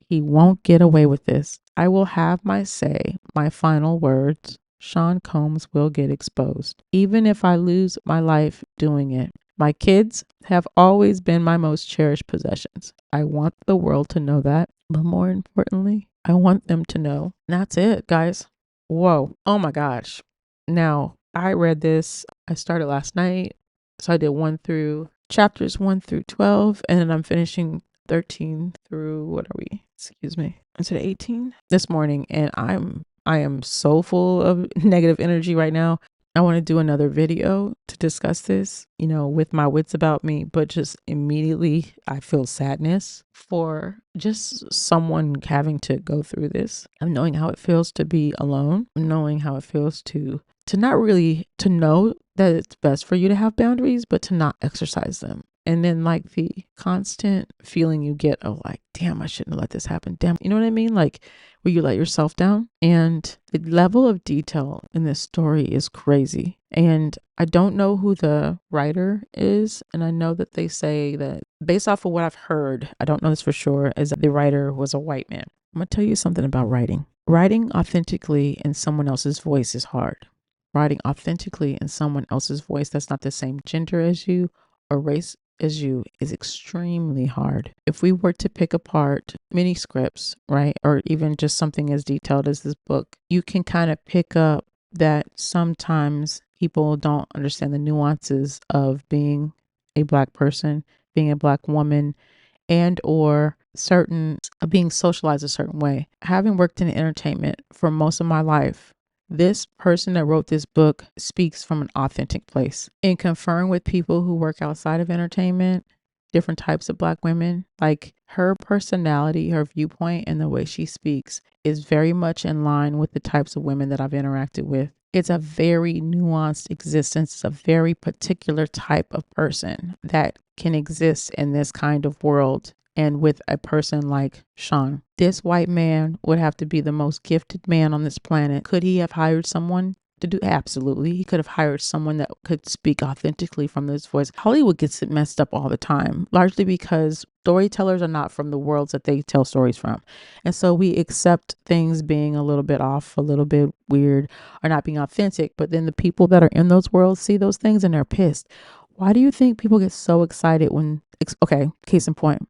He won't get away with this. I will have my say, my final words. Sean Combs will get exposed, even if I lose my life doing it. My kids have always been my most cherished possessions. I want the world to know that, but more importantly, I want them to know. That's it, guys. Whoa. Oh my gosh. Now, I read this. I started last night. So I did chapters 1 through 12, and then I'm finishing 13 through, what are we? Excuse me. Is it 18? This morning, and I am so full of negative energy right now. I want to do another video to discuss this, with my wits about me, but just immediately I feel sadness for just someone having to go through this. I'm knowing how it feels to be alone, knowing how it feels to not really, to know that it's best for you to have boundaries, but to not exercise them. And then like the constant feeling you get of like, damn, I shouldn't have let this happen. Damn, you know what I mean? Like where you let yourself down. And the level of detail in this story is crazy. And I don't know who the writer is. And I know that they say that based off of what I've heard, I don't know this for sure, is that the writer was a white man. I'm going to tell you something about writing. Writing authentically in someone else's voice is hard. Writing authentically in someone else's voice that's not the same gender as you or race as you is extremely hard. If we were to pick apart mini scripts, right, or even just something as detailed as this book, you can kind of pick up that sometimes people don't understand the nuances of being a Black person, being a Black woman, and or being socialized a certain way. Having worked in entertainment for most of my life, this person that wrote this book speaks from an authentic place. In conferring with people who work outside of entertainment, different types of Black women, like her personality, her viewpoint, and the way she speaks is very much in line with the types of women that I've interacted with. It's a very nuanced existence. It's a very particular type of person that can exist in this kind of world. And with a person like Sean, this white man would have to be the most gifted man on this planet. Could he have hired someone to do? Absolutely. He could have hired someone that could speak authentically from this voice. Hollywood gets it messed up all the time, largely because storytellers are not from the worlds that they tell stories from. And so we accept things being a little bit off, a little bit weird, or not being authentic. But then the people that are in those worlds see those things and they're pissed. Why do you think people get so excited okay, case in point.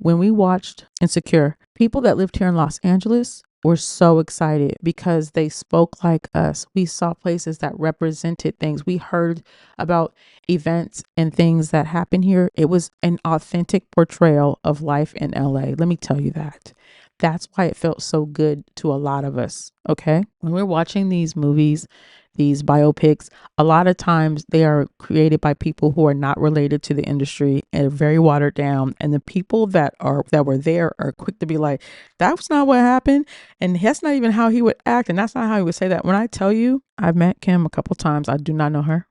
When we watched Insecure, people that lived here in Los Angeles were so excited because they spoke like us. We saw places that represented things. We heard about events and things that happen here. It was an authentic portrayal of life in LA. Let me tell you that. That's why it felt so good to a lot of us. Okay. When we're watching these movies these biopics, a lot of times they are created by people who are not related to the industry and are very watered down. And the people that were there are quick to be like, that's not what happened. And that's not even how he would act. And that's not how he would say that. When I tell you, I've met Kim a couple times. I do not know her.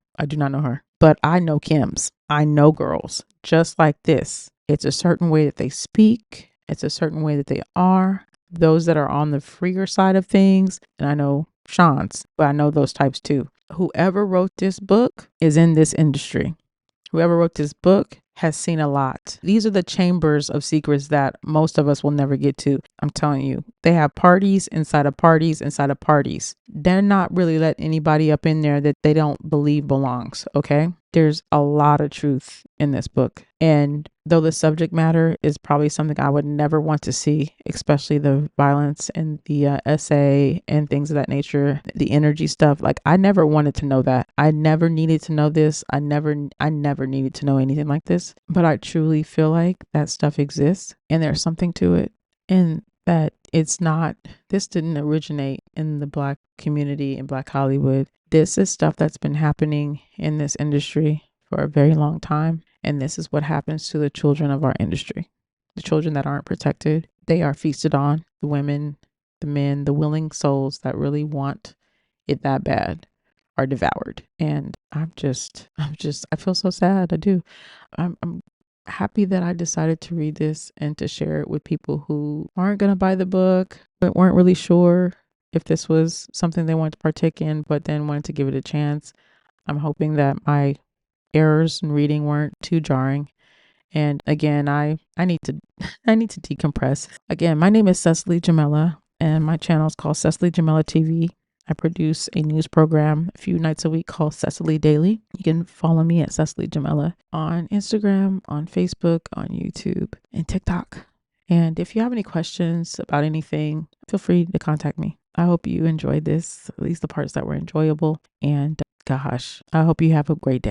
But I know Kims. I know girls just like this. It's a certain way that they speak. It's a certain way that they are. Those that are on the freer side of things. And I know Sean's, but I know those types too. Whoever wrote this book is in this industry. Whoever wrote this book has seen a lot. These are the chambers of secrets that most of us will never get to. I'm telling you, they have parties inside of parties inside of parties. They're not really letting anybody up in there that they don't believe belongs, okay? There's a lot of truth in this book. And though the subject matter is probably something I would never want to see, especially the violence and the essay and things of that nature, the energy stuff, like I never wanted to know that. I never needed to know this. I never needed to know anything like this. But I truly feel like that stuff exists and there's something to it. And that this didn't originate in the Black community in Black Hollywood. This is stuff that's been happening in this industry for a very long time. And this is what happens to the children of our industry. The children that aren't protected, they are feasted on. The women, the men, the willing souls that really want it that bad are devoured. And I feel so sad. I do. I'm happy that I decided to read this and to share it with people who aren't going to buy the book, but weren't really sure if this was something they wanted to partake in, but then wanted to give it a chance. I'm hoping that my errors in reading weren't too jarring. And again, I need to decompress. Again, my name is Cecily Jamela and my channel is called Cecily Jamela TV. I produce a news program a few nights a week called Cecily Daily. You can follow me at Cecily Jamela on Instagram, on Facebook, on YouTube, and TikTok. And if you have any questions about anything, feel free to contact me. I hope you enjoyed this, at least the parts that were enjoyable. And gosh, I hope you have a great day.